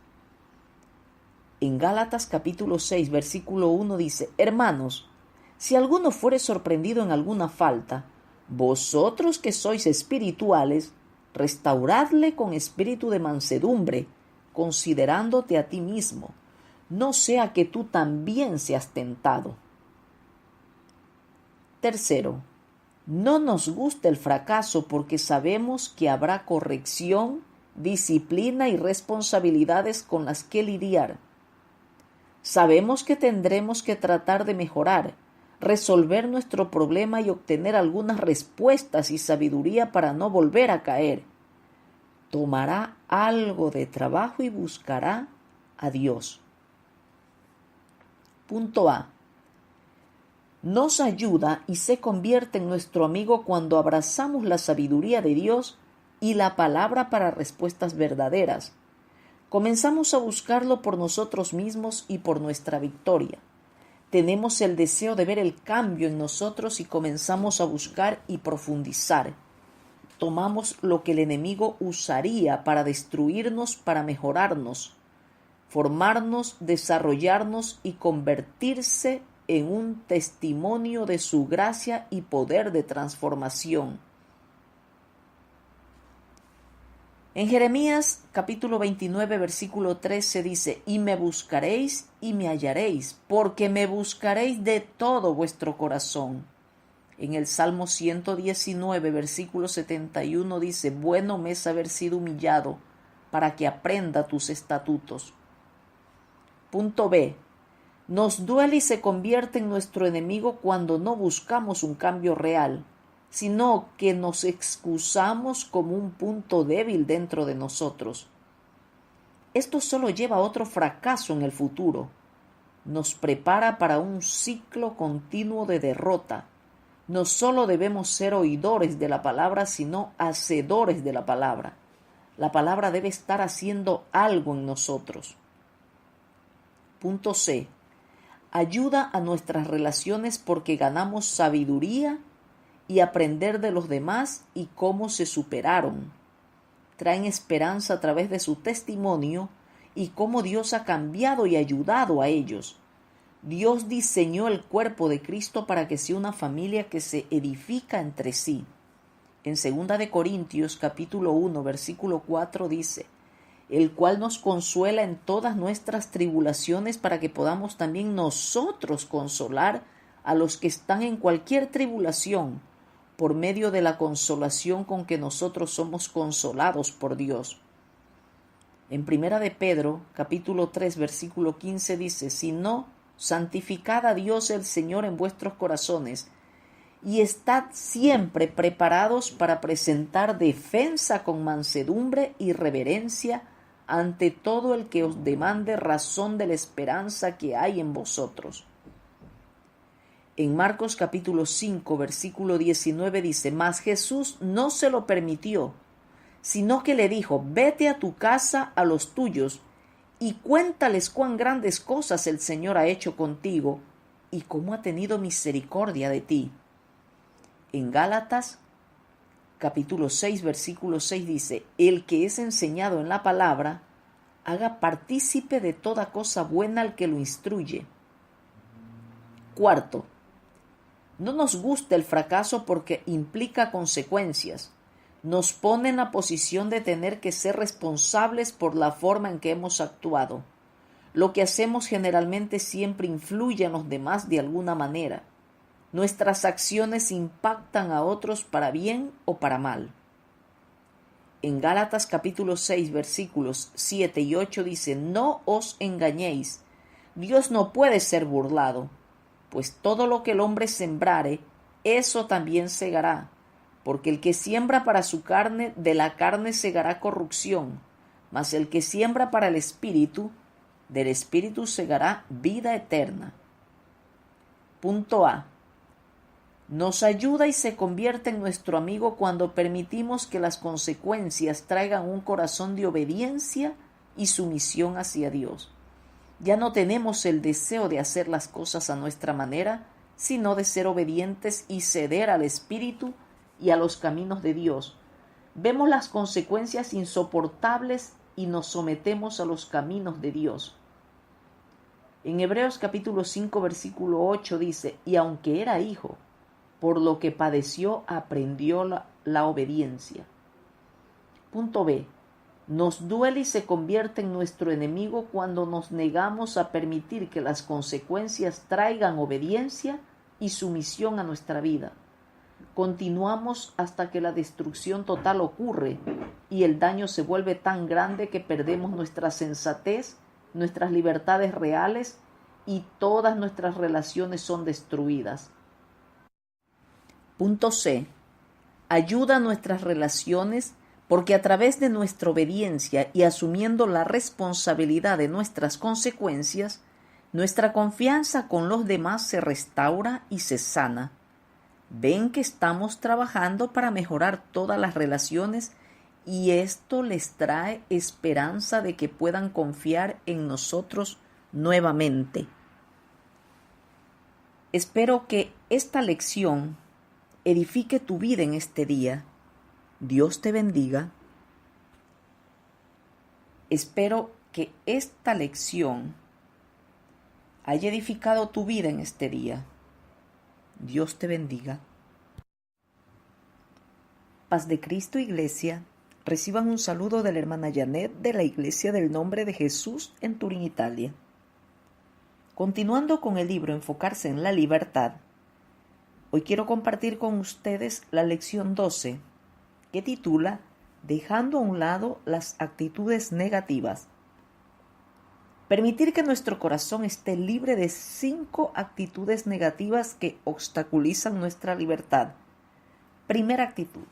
En Gálatas capítulo 6, versículo 1 dice: hermanos, si alguno fuere sorprendido en alguna falta, vosotros que sois espirituales, restauradle con espíritu de mansedumbre, considerándote a ti mismo, no sea que tú también seas tentado. Tercero, no nos gusta el fracaso porque sabemos que habrá corrección, disciplina y responsabilidades con las que lidiar. Sabemos que tendremos que tratar de mejorar, resolver nuestro problema y obtener algunas respuestas y sabiduría para no volver a caer. Tomará algo de trabajo y buscará a Dios. Punto A. Nos ayuda y se convierte en nuestro amigo cuando abrazamos la sabiduría de Dios y la palabra para respuestas verdaderas. Comenzamos a buscarlo por nosotros mismos y por nuestra victoria. Tenemos el deseo de ver el cambio en nosotros y comenzamos a buscar y profundizar. Tomamos lo que el enemigo usaría para destruirnos, para mejorarnos, formarnos, desarrollarnos y convertirse en un testimonio de su gracia y poder de transformación. En Jeremías capítulo 29, versículo 13 dice: y me buscaréis y me hallaréis, porque me buscaréis de todo vuestro corazón. En el Salmo 119, versículo 71 dice: bueno me es haber sido humillado, para que aprenda tus estatutos. Punto B. Nos duele y se convierte en nuestro enemigo cuando no buscamos un cambio real, sino que nos excusamos como un punto débil dentro de nosotros. Esto solo lleva a otro fracaso en el futuro. Nos prepara para un ciclo continuo de derrota. No solo debemos ser oidores de la palabra, sino hacedores de la palabra. La palabra debe estar haciendo algo en nosotros. Punto C. Ayuda a nuestras relaciones porque ganamos sabiduría y aprender de los demás y cómo se superaron. Traen esperanza a través de su testimonio y cómo Dios ha cambiado y ayudado a ellos. Dios diseñó el cuerpo de Cristo para que sea una familia que se edifica entre sí. En 2 de Corintios capítulo 1 versículo 4 dice: el cual nos consuela en todas nuestras tribulaciones para que podamos también nosotros consolar a los que están en cualquier tribulación por medio de la consolación con que nosotros somos consolados por Dios. En 1 de Pedro capítulo 3 versículo 15 dice: sino santificad a Dios el Señor en vuestros corazones y estad siempre preparados para presentar defensa con mansedumbre y reverencia ante todo el que os demande razón de la esperanza que hay en vosotros. En Marcos capítulo 5 versículo 19 dice: mas Jesús no se lo permitió, sino que le dijo: vete a tu casa a los tuyos y cuéntales cuán grandes cosas el Señor ha hecho contigo y cómo ha tenido misericordia de ti. En Gálatas capítulo 6 versículo 6 dice: el que es enseñado en la palabra, haga partícipe de toda cosa buena al que lo instruye. Cuarto, no nos gusta el fracaso porque implica consecuencias. Nos pone en la posición de tener que ser responsables por la forma en que hemos actuado. Lo que hacemos generalmente siempre influye en los demás de alguna manera. Nuestras acciones impactan a otros para bien o para mal. En Gálatas capítulo 6 versículos 7 y 8 dice: no os engañéis, Dios no puede ser burlado, pues todo lo que el hombre sembrare, eso también segará, porque el que siembra para su carne, de la carne segará corrupción, mas el que siembra para el Espíritu, del Espíritu segará vida eterna. Punto A. Nos ayuda y se convierte en nuestro amigo cuando permitimos que las consecuencias traigan un corazón de obediencia y sumisión hacia Dios. Ya no tenemos el deseo de hacer las cosas a nuestra manera, sino de ser obedientes y ceder al Espíritu y a los caminos de Dios. Vemos las consecuencias insoportables y nos sometemos a los caminos de Dios. En Hebreos capítulo 5 versículo 8 dice: y aunque era hijo, por lo que padeció aprendió la obediencia. Punto B. Nos duele y se convierte en nuestro enemigo cuando nos negamos a permitir que las consecuencias traigan obediencia y sumisión a nuestra vida. Continuamos hasta que la destrucción total ocurre y el daño se vuelve tan grande que perdemos nuestra sensatez, nuestras libertades reales y todas nuestras relaciones son destruidas. Punto C. Ayuda a nuestras relaciones porque a través de nuestra obediencia y asumiendo la responsabilidad de nuestras consecuencias, nuestra confianza con los demás se restaura y se sana. Ven que estamos trabajando para mejorar todas las relaciones y esto les trae esperanza de que puedan confiar en nosotros nuevamente. Espero que esta lección edifique tu vida en este día. Dios te bendiga. Espero que esta lección haya edificado tu vida en este día. Dios te bendiga. Paz de Cristo, Iglesia. Reciban un saludo de la hermana Janet de la Iglesia del Nombre de Jesús en Turín, Italia. Continuando con el libro Enfocarse en la libertad, hoy quiero compartir con ustedes la lección 12, que titula Dejando a un lado las actitudes negativas. Permitir que nuestro corazón esté libre de 5 actitudes negativas que obstaculizan nuestra libertad. Primera actitud.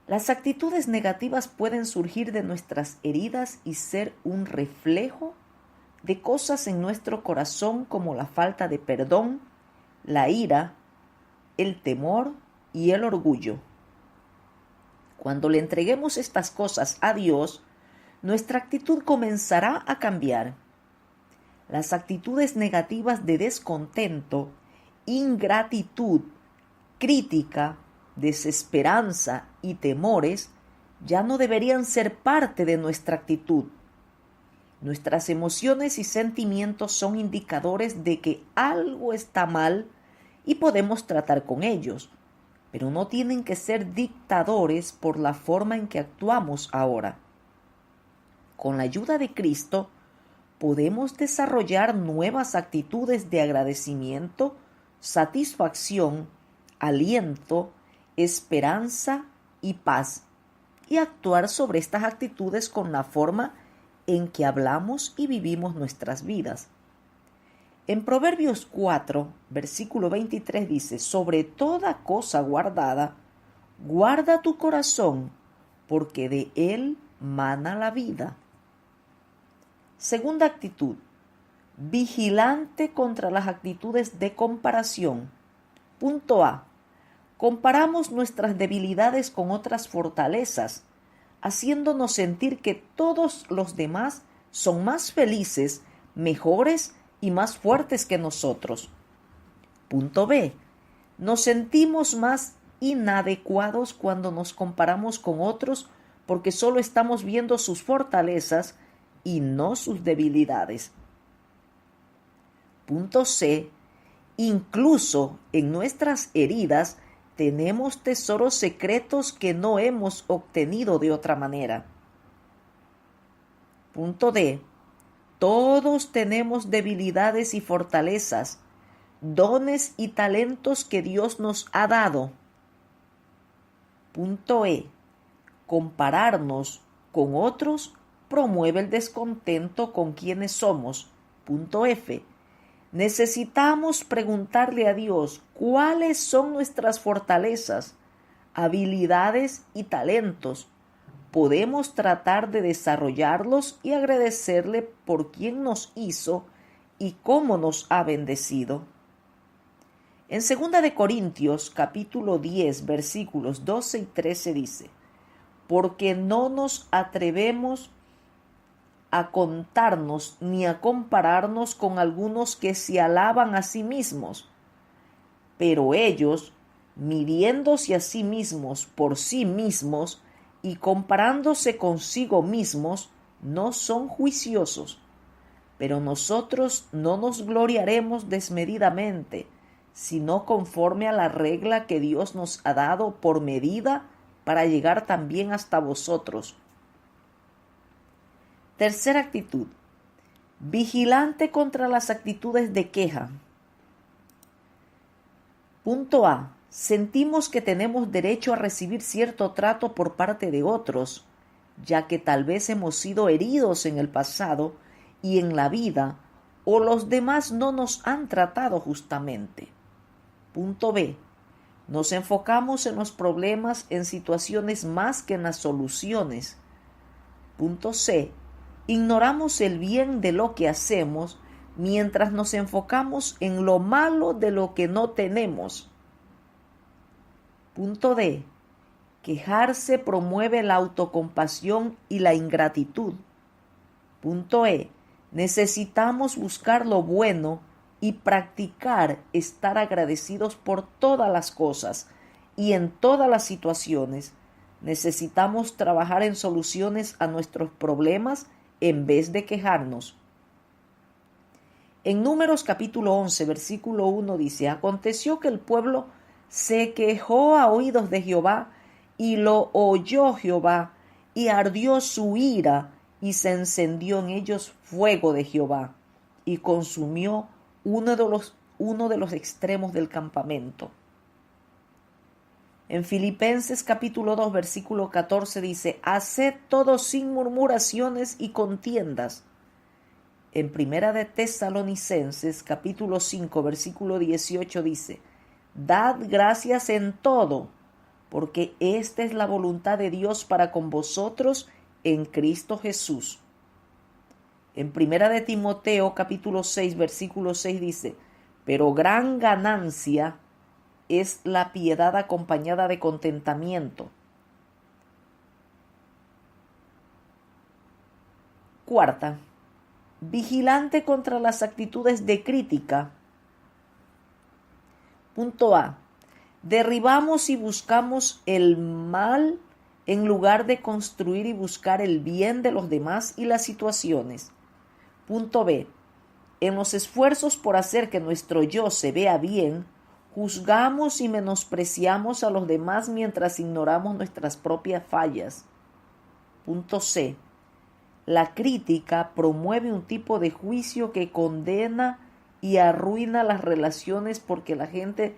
Las actitudes negativas pueden surgir de nuestras heridas y ser un reflejo de cosas en nuestro corazón como la falta de perdón, la ira, el temor y el orgullo. Cuando le entreguemos estas cosas a Dios, nuestra actitud comenzará a cambiar. Las actitudes negativas de descontento, ingratitud, crítica, desesperanza y temores ya no deberían ser parte de nuestra actitud. Nuestras emociones y sentimientos son indicadores de que algo está mal y podemos tratar con ellos, pero no tienen que ser dictadores por la forma en que actuamos ahora. Con la ayuda de Cristo, podemos desarrollar nuevas actitudes de agradecimiento, satisfacción, aliento, esperanza y paz, y actuar sobre estas actitudes con la forma en que hablamos y vivimos nuestras vidas. En Proverbios 4, versículo 23 dice: sobre toda cosa guardada, guarda tu corazón, porque de él mana la vida. Segunda actitud: vigilante contra las actitudes de comparación. Punto A. Comparamos nuestras debilidades con otras fortalezas, haciéndonos sentir que todos los demás son más felices, mejores y más fuertes que nosotros. Punto B. Nos sentimos más inadecuados cuando nos comparamos con otros porque solo estamos viendo sus fortalezas y no sus debilidades. Punto C. Incluso en nuestras heridas tenemos tesoros secretos que no hemos obtenido de otra manera. Punto D. Todos tenemos debilidades y fortalezas, dones y talentos que Dios nos ha dado. Punto E. Compararnos con otros promueve el descontento con quienes somos. Punto F. Necesitamos preguntarle a Dios cuáles son nuestras fortalezas, habilidades y talentos. Podemos tratar de desarrollarlos y agradecerle por quién nos hizo y cómo nos ha bendecido. En 2 de Corintios, capítulo 10, versículos 12 y 13 dice: porque no nos atrevemos a contarnos ni a compararnos con algunos que se alaban a sí mismos, pero ellos, midiéndose a sí mismos por sí mismos y comparándose consigo mismos, no son juiciosos. Pero nosotros no nos gloriaremos desmedidamente, sino conforme a la regla que Dios nos ha dado por medida para llegar también hasta vosotros. Tercera actitud: vigilante contra las actitudes de queja. Punto A. Sentimos que tenemos derecho a recibir cierto trato por parte de otros, ya que tal vez hemos sido heridos en el pasado y en la vida, o los demás no nos han tratado justamente. Punto B. Nos enfocamos en los problemas en situaciones más que en las soluciones. Punto C. Ignoramos el bien de lo que hacemos mientras nos enfocamos en lo malo de lo que no tenemos. Punto D. Quejarse promueve la autocompasión y la ingratitud. Punto E. Necesitamos buscar lo bueno y practicar estar agradecidos por todas las cosas y en todas las situaciones. Necesitamos trabajar en soluciones a nuestros problemas en vez de quejarnos. En Números capítulo 11, versículo 1 dice: aconteció que el pueblo se quejó a oídos de Jehová, y lo oyó Jehová, y ardió su ira, y se encendió en ellos fuego de Jehová, y consumió uno de los extremos del campamento. En Filipenses capítulo 2, versículo 14 dice: haced todo sin murmuraciones y contiendas. En Primera de Tesalonicenses capítulo 5, versículo 18 dice: dad gracias en todo, porque esta es la voluntad de Dios para con vosotros en Cristo Jesús. En Primera de Timoteo capítulo 6, versículo 6 dice: pero gran ganancia es la piedad acompañada de contentamiento. Cuarta, vigilante contra las actitudes de crítica. Punto A. Derribamos y buscamos el mal en lugar de construir y buscar el bien de los demás y las situaciones. Punto B. En los esfuerzos por hacer que nuestro yo se vea bien, juzgamos y menospreciamos a los demás mientras ignoramos nuestras propias fallas. Punto C. La crítica promueve un tipo de juicio que condena y arruina las relaciones porque la gente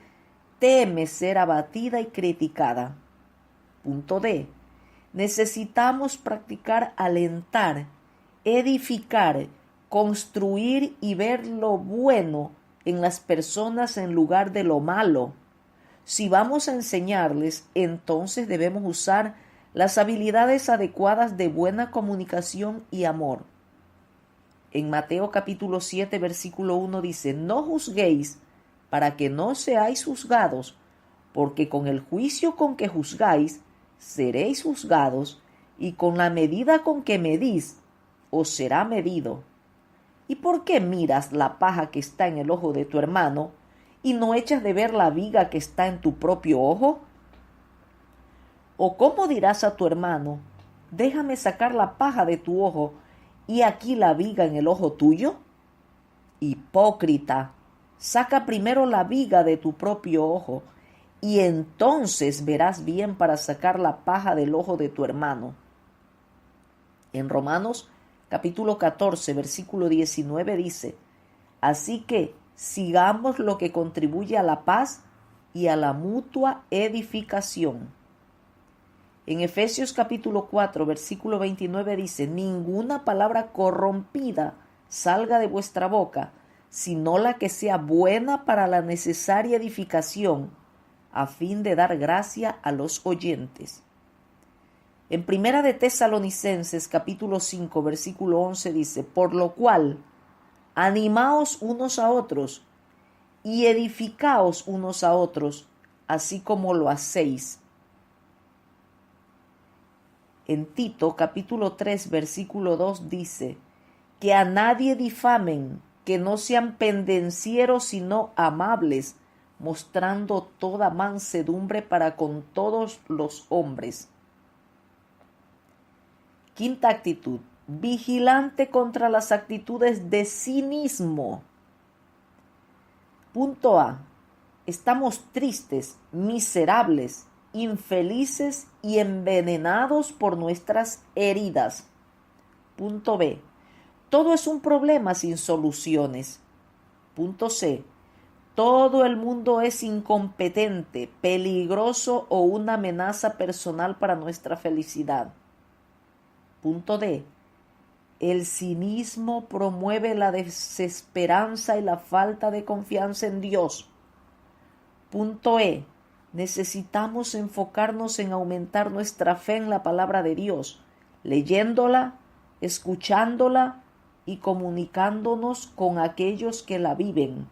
teme ser abatida y criticada. Punto D. Necesitamos practicar alentar, edificar, construir y ver lo bueno en las personas en lugar de lo malo. Si vamos a enseñarles, entonces debemos usar las habilidades adecuadas de buena comunicación y amor. En Mateo capítulo 7, versículo 1 dice: no juzguéis para que no seáis juzgados, porque con el juicio con que juzgáis, seréis juzgados, y con la medida con que medís, os será medido. ¿Y por qué miras la paja que está en el ojo de tu hermano, y no echas de ver la viga que está en tu propio ojo? ¿O cómo dirás a tu hermano: déjame sacar la paja de tu ojo, y aquí la viga en el ojo tuyo? Hipócrita, saca primero la viga de tu propio ojo, y entonces verás bien para sacar la paja del ojo de tu hermano. En Romanos capítulo 14, versículo 19 dice: así que sigamos lo que contribuye a la paz y a la mutua edificación. En Efesios capítulo 4, versículo 29 dice: ninguna palabra corrompida salga de vuestra boca, sino la que sea buena para la necesaria edificación, a fin de dar gracia a los oyentes. En Primera de Tesalonicenses capítulo 5, versículo 11 dice: por lo cual, animaos unos a otros y edificaos unos a otros, así como lo hacéis. En Tito capítulo 3, versículo 2 dice: que a nadie difamen, que no sean pendencieros, sino amables, mostrando toda mansedumbre para con todos los hombres. Quinta actitud: vigilante contra las actitudes de cinismo. Punto A. Estamos tristes, miserables, infelices y envenenados por nuestras heridas. Punto B. Todo es un problema sin soluciones. Punto C. Todo el mundo es incompetente, peligroso o una amenaza personal para nuestra felicidad. Punto D. El cinismo promueve la desesperanza y la falta de confianza en Dios. Punto E. Necesitamos enfocarnos en aumentar nuestra fe en la palabra de Dios, leyéndola, escuchándola y comunicándonos con aquellos que la viven.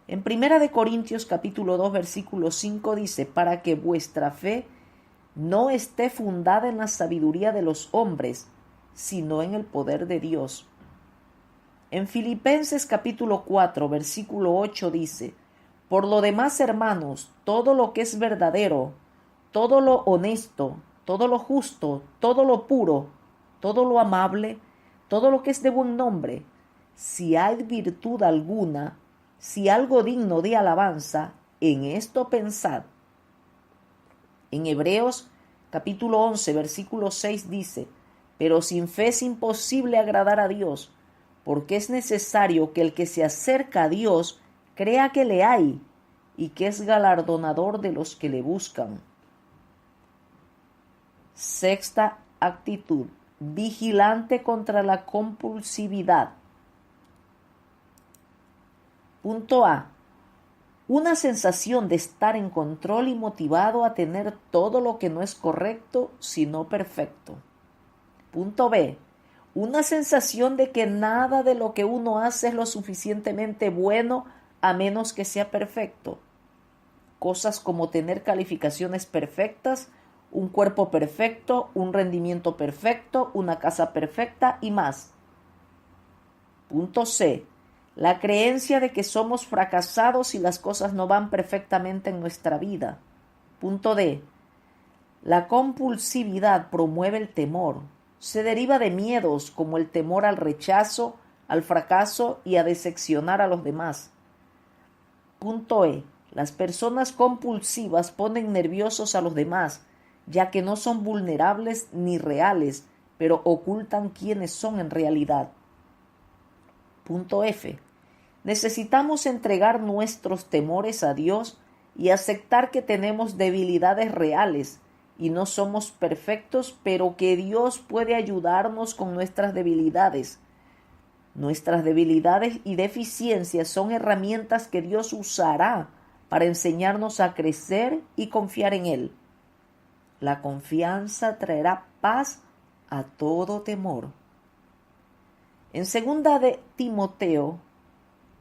En Primera de Corintios capítulo 2, versículo 5 dice: para que vuestra fe no esté fundada en la sabiduría de los hombres, sino en el poder de Dios. En Filipenses capítulo 4, versículo 8 dice: por lo demás, hermanos, todo lo que es verdadero, todo lo honesto, todo lo justo, todo lo puro, todo lo amable, todo lo que es de buen nombre, si hay virtud alguna, si algo digno de alabanza, en esto pensad. En Hebreos capítulo 11, versículo 6 dice: pero sin fe es imposible agradar a Dios, porque es necesario que el que se acerca a Dios crea que le hay y que es galardonador de los que le buscan. Sexta actitud: vigilante contra la compulsividad. Punto A. Una sensación de estar en control y motivado a tener todo lo que no es correcto, sino perfecto. Punto B. Una sensación de que nada de lo que uno hace es lo suficientemente bueno a menos que sea perfecto. Cosas como tener calificaciones perfectas, un cuerpo perfecto, un rendimiento perfecto, una casa perfecta y más. Punto C. La creencia de que somos fracasados si las cosas no van perfectamente en nuestra vida. Punto D. La compulsividad promueve el temor, se deriva de miedos como el temor al rechazo, al fracaso y a decepcionar a los demás. Punto E. Las personas compulsivas ponen nerviosos a los demás, ya que no son vulnerables ni reales, pero ocultan quiénes son en realidad. Punto F. Necesitamos entregar nuestros temores a Dios y aceptar que tenemos debilidades reales y no somos perfectos, pero que Dios puede ayudarnos con nuestras debilidades. Nuestras debilidades y deficiencias son herramientas que Dios usará para enseñarnos a crecer y confiar en Él. La confianza traerá paz a todo temor. En 2 de Timoteo,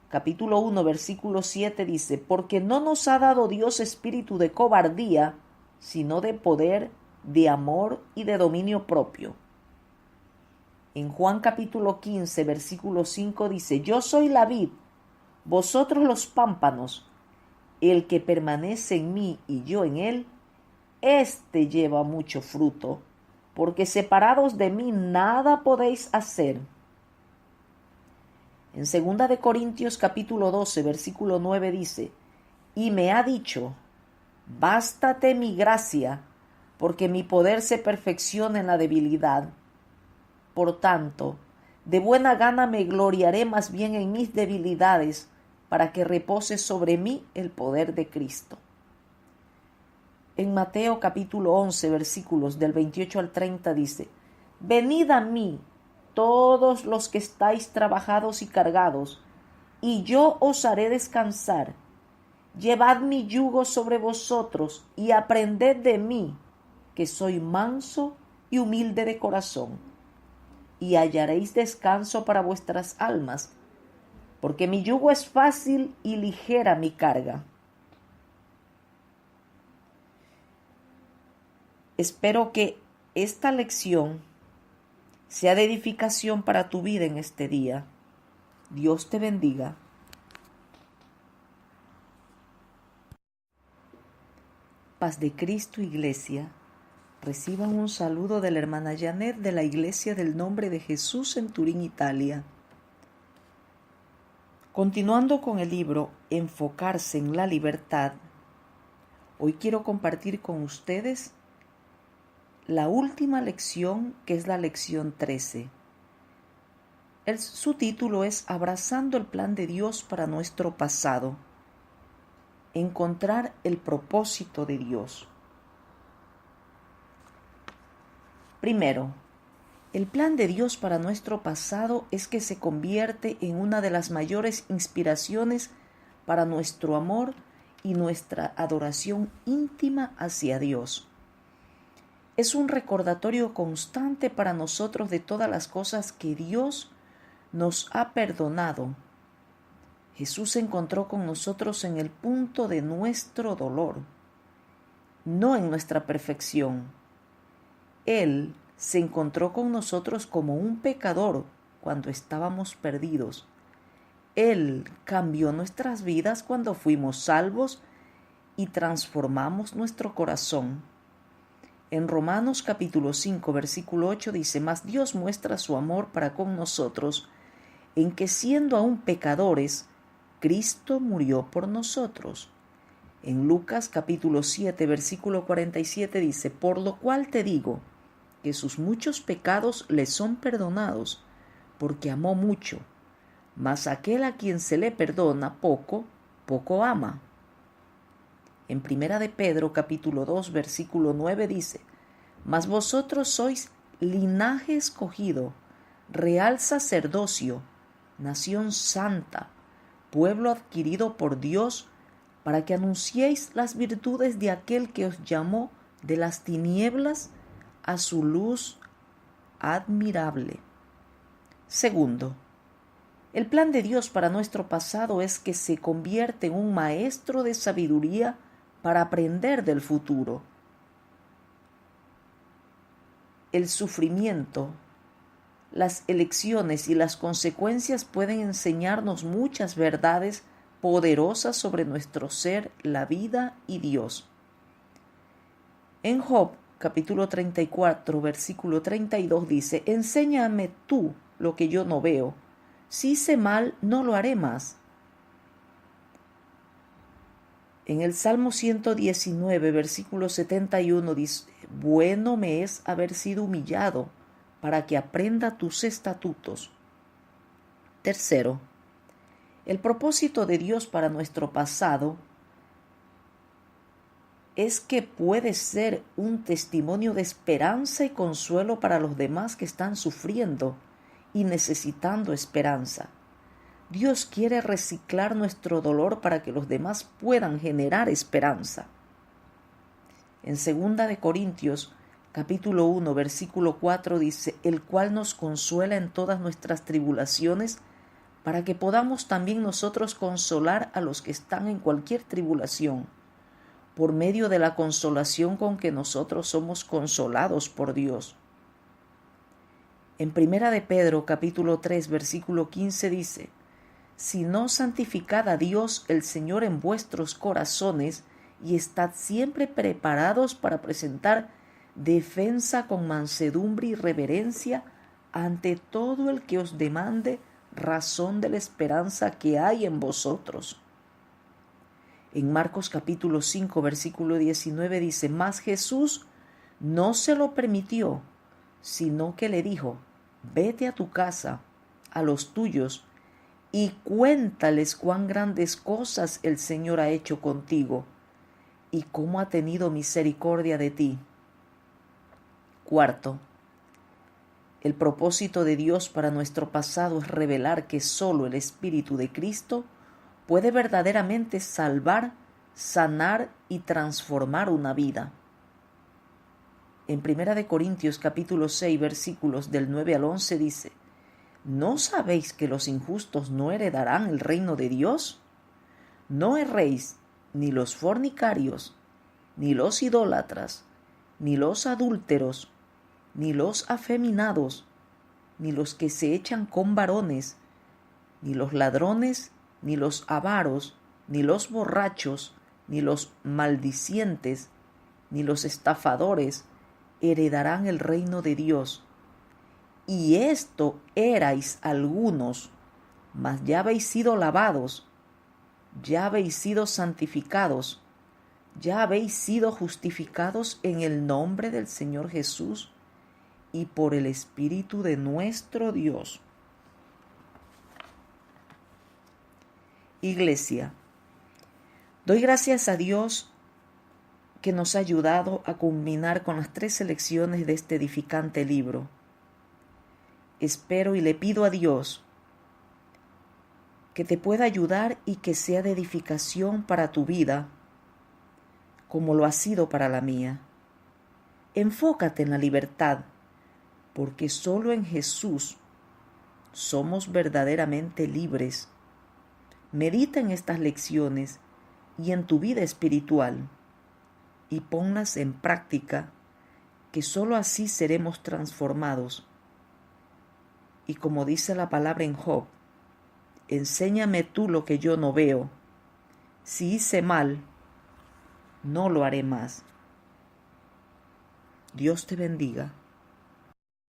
capítulo 1, versículo 7 dice, porque no nos ha dado Dios espíritu de cobardía, sino de poder, de amor y de dominio propio. En Juan capítulo 15, versículo 5 dice, yo soy la vid, vosotros los pámpanos, el que permanece en mí y yo en él, éste lleva mucho fruto, porque separados de mí nada podéis hacer. En 2 de Corintios capítulo 12, versículo 9 dice, y me ha dicho, bástate mi gracia, porque mi poder se perfecciona en la debilidad. Por tanto, de buena gana me gloriaré más bien en mis debilidades, para que repose sobre mí el poder de Cristo. En Mateo capítulo 11, versículos del 28 al 30 dice, venid a mí, todos los que estáis trabajados y cargados, y yo os haré descansar. Llevad mi yugo sobre vosotros y aprended de mí, que soy manso y humilde de corazón, y hallaréis descanso para vuestras almas, porque mi yugo es fácil y ligera mi carga. Espero que esta lección sea de edificación para tu vida en este día. Dios te bendiga. Paz de Cristo, Iglesia. Reciban un saludo de la hermana Janet de la Iglesia del Nombre de Jesús en Turín, Italia. Continuando con el libro Enfocarse en la libertad, hoy quiero compartir con ustedes la última lección, que es la lección 13. Su título es Abrazando el plan de Dios para nuestro pasado. Encontrar el propósito de Dios. Primero, el plan de Dios para nuestro pasado es que se convierte en una de las mayores inspiraciones para nuestro amor y nuestra adoración íntima hacia Dios. Es un recordatorio constante para nosotros de todas las cosas que Dios nos ha perdonado. Jesús se encontró con nosotros en el punto de nuestro dolor, no en nuestra perfección. Él se encontró con nosotros como un pecador cuando estábamos perdidos. Él cambió nuestras vidas cuando fuimos salvos y transformamos nuestro corazón. En Romanos capítulo 5, versículo 8 dice, mas Dios muestra su amor para con nosotros, en que siendo aún pecadores, Cristo murió por nosotros. En Lucas capítulo 7, versículo 47 dice, por lo cual te digo, que sus muchos pecados le son perdonados, porque amó mucho, mas aquel a quien se le perdona poco, poco ama. En Primera de Pedro capítulo 2 versículo 9 dice, mas vosotros sois linaje escogido, real sacerdocio, nación santa, pueblo adquirido por Dios, para que anunciéis las virtudes de aquel que os llamó de las tinieblas a su luz admirable. Segundo, el plan de Dios para nuestro pasado es que se convierte en un maestro de sabiduría para aprender del futuro. El sufrimiento, las elecciones y las consecuencias pueden enseñarnos muchas verdades poderosas sobre nuestro ser, la vida y Dios. En Job, capítulo 34, versículo 32 dice: enséñame tú lo que yo no veo. Si hice mal, no lo haré más. En el Salmo 119, versículo 71 dice: bueno me es haber sido humillado para que aprenda tus estatutos. Tercero, el propósito de Dios para nuestro pasado es que puede ser un testimonio de esperanza y consuelo para los demás que están sufriendo y necesitando esperanza. Dios quiere reciclar nuestro dolor para que los demás puedan generar esperanza. En 2 de Corintios, capítulo 1, versículo 4 dice: el cual nos consuela en todas nuestras tribulaciones, para que podamos también nosotros consolar a los que están en cualquier tribulación, por medio de la consolación con que nosotros somos consolados por Dios. En 1 de Pedro, capítulo 3, versículo 15 dice: sino santificad a Dios el Señor en vuestros corazones, y estad siempre preparados para presentar defensa con mansedumbre y reverencia ante todo el que os demande razón de la esperanza que hay en vosotros. En Marcos capítulo 5, versículo 19 dice: mas Jesús no se lo permitió, sino que le dijo: vete a tu casa, a los tuyos, y cuéntales cuán grandes cosas el Señor ha hecho contigo, y cómo ha tenido misericordia de ti. Cuarto, el propósito de Dios para nuestro pasado es revelar que solo el Espíritu de Cristo puede verdaderamente salvar, sanar y transformar una vida. En 1 de Corintios capítulo 6, versículos del 9 al 11 dice: ¿no sabéis que los injustos no heredarán el reino de Dios? No erréis, ni los fornicarios, ni los idólatras, ni los adúlteros, ni los afeminados, ni los que se echan con varones, ni los ladrones, ni los avaros, ni los borrachos, ni los maldicientes, ni los estafadores heredarán el reino de Dios. Y esto erais algunos, mas ya habéis sido lavados, ya habéis sido santificados, ya habéis sido justificados en el nombre del Señor Jesús y por el Espíritu de nuestro Dios. Iglesia, doy gracias a Dios que nos ha ayudado a culminar con las 3 selecciones de este edificante libro. Espero y le pido a Dios que te pueda ayudar y que sea de edificación para tu vida, como lo ha sido para la mía. Enfócate en la libertad, porque solo en Jesús somos verdaderamente libres. Medita en estas lecciones y en tu vida espiritual y ponlas en práctica, que solo así seremos transformados. Y como dice la palabra en Job: enséñame tú lo que yo no veo. Si hice mal, no lo haré más. Dios te bendiga.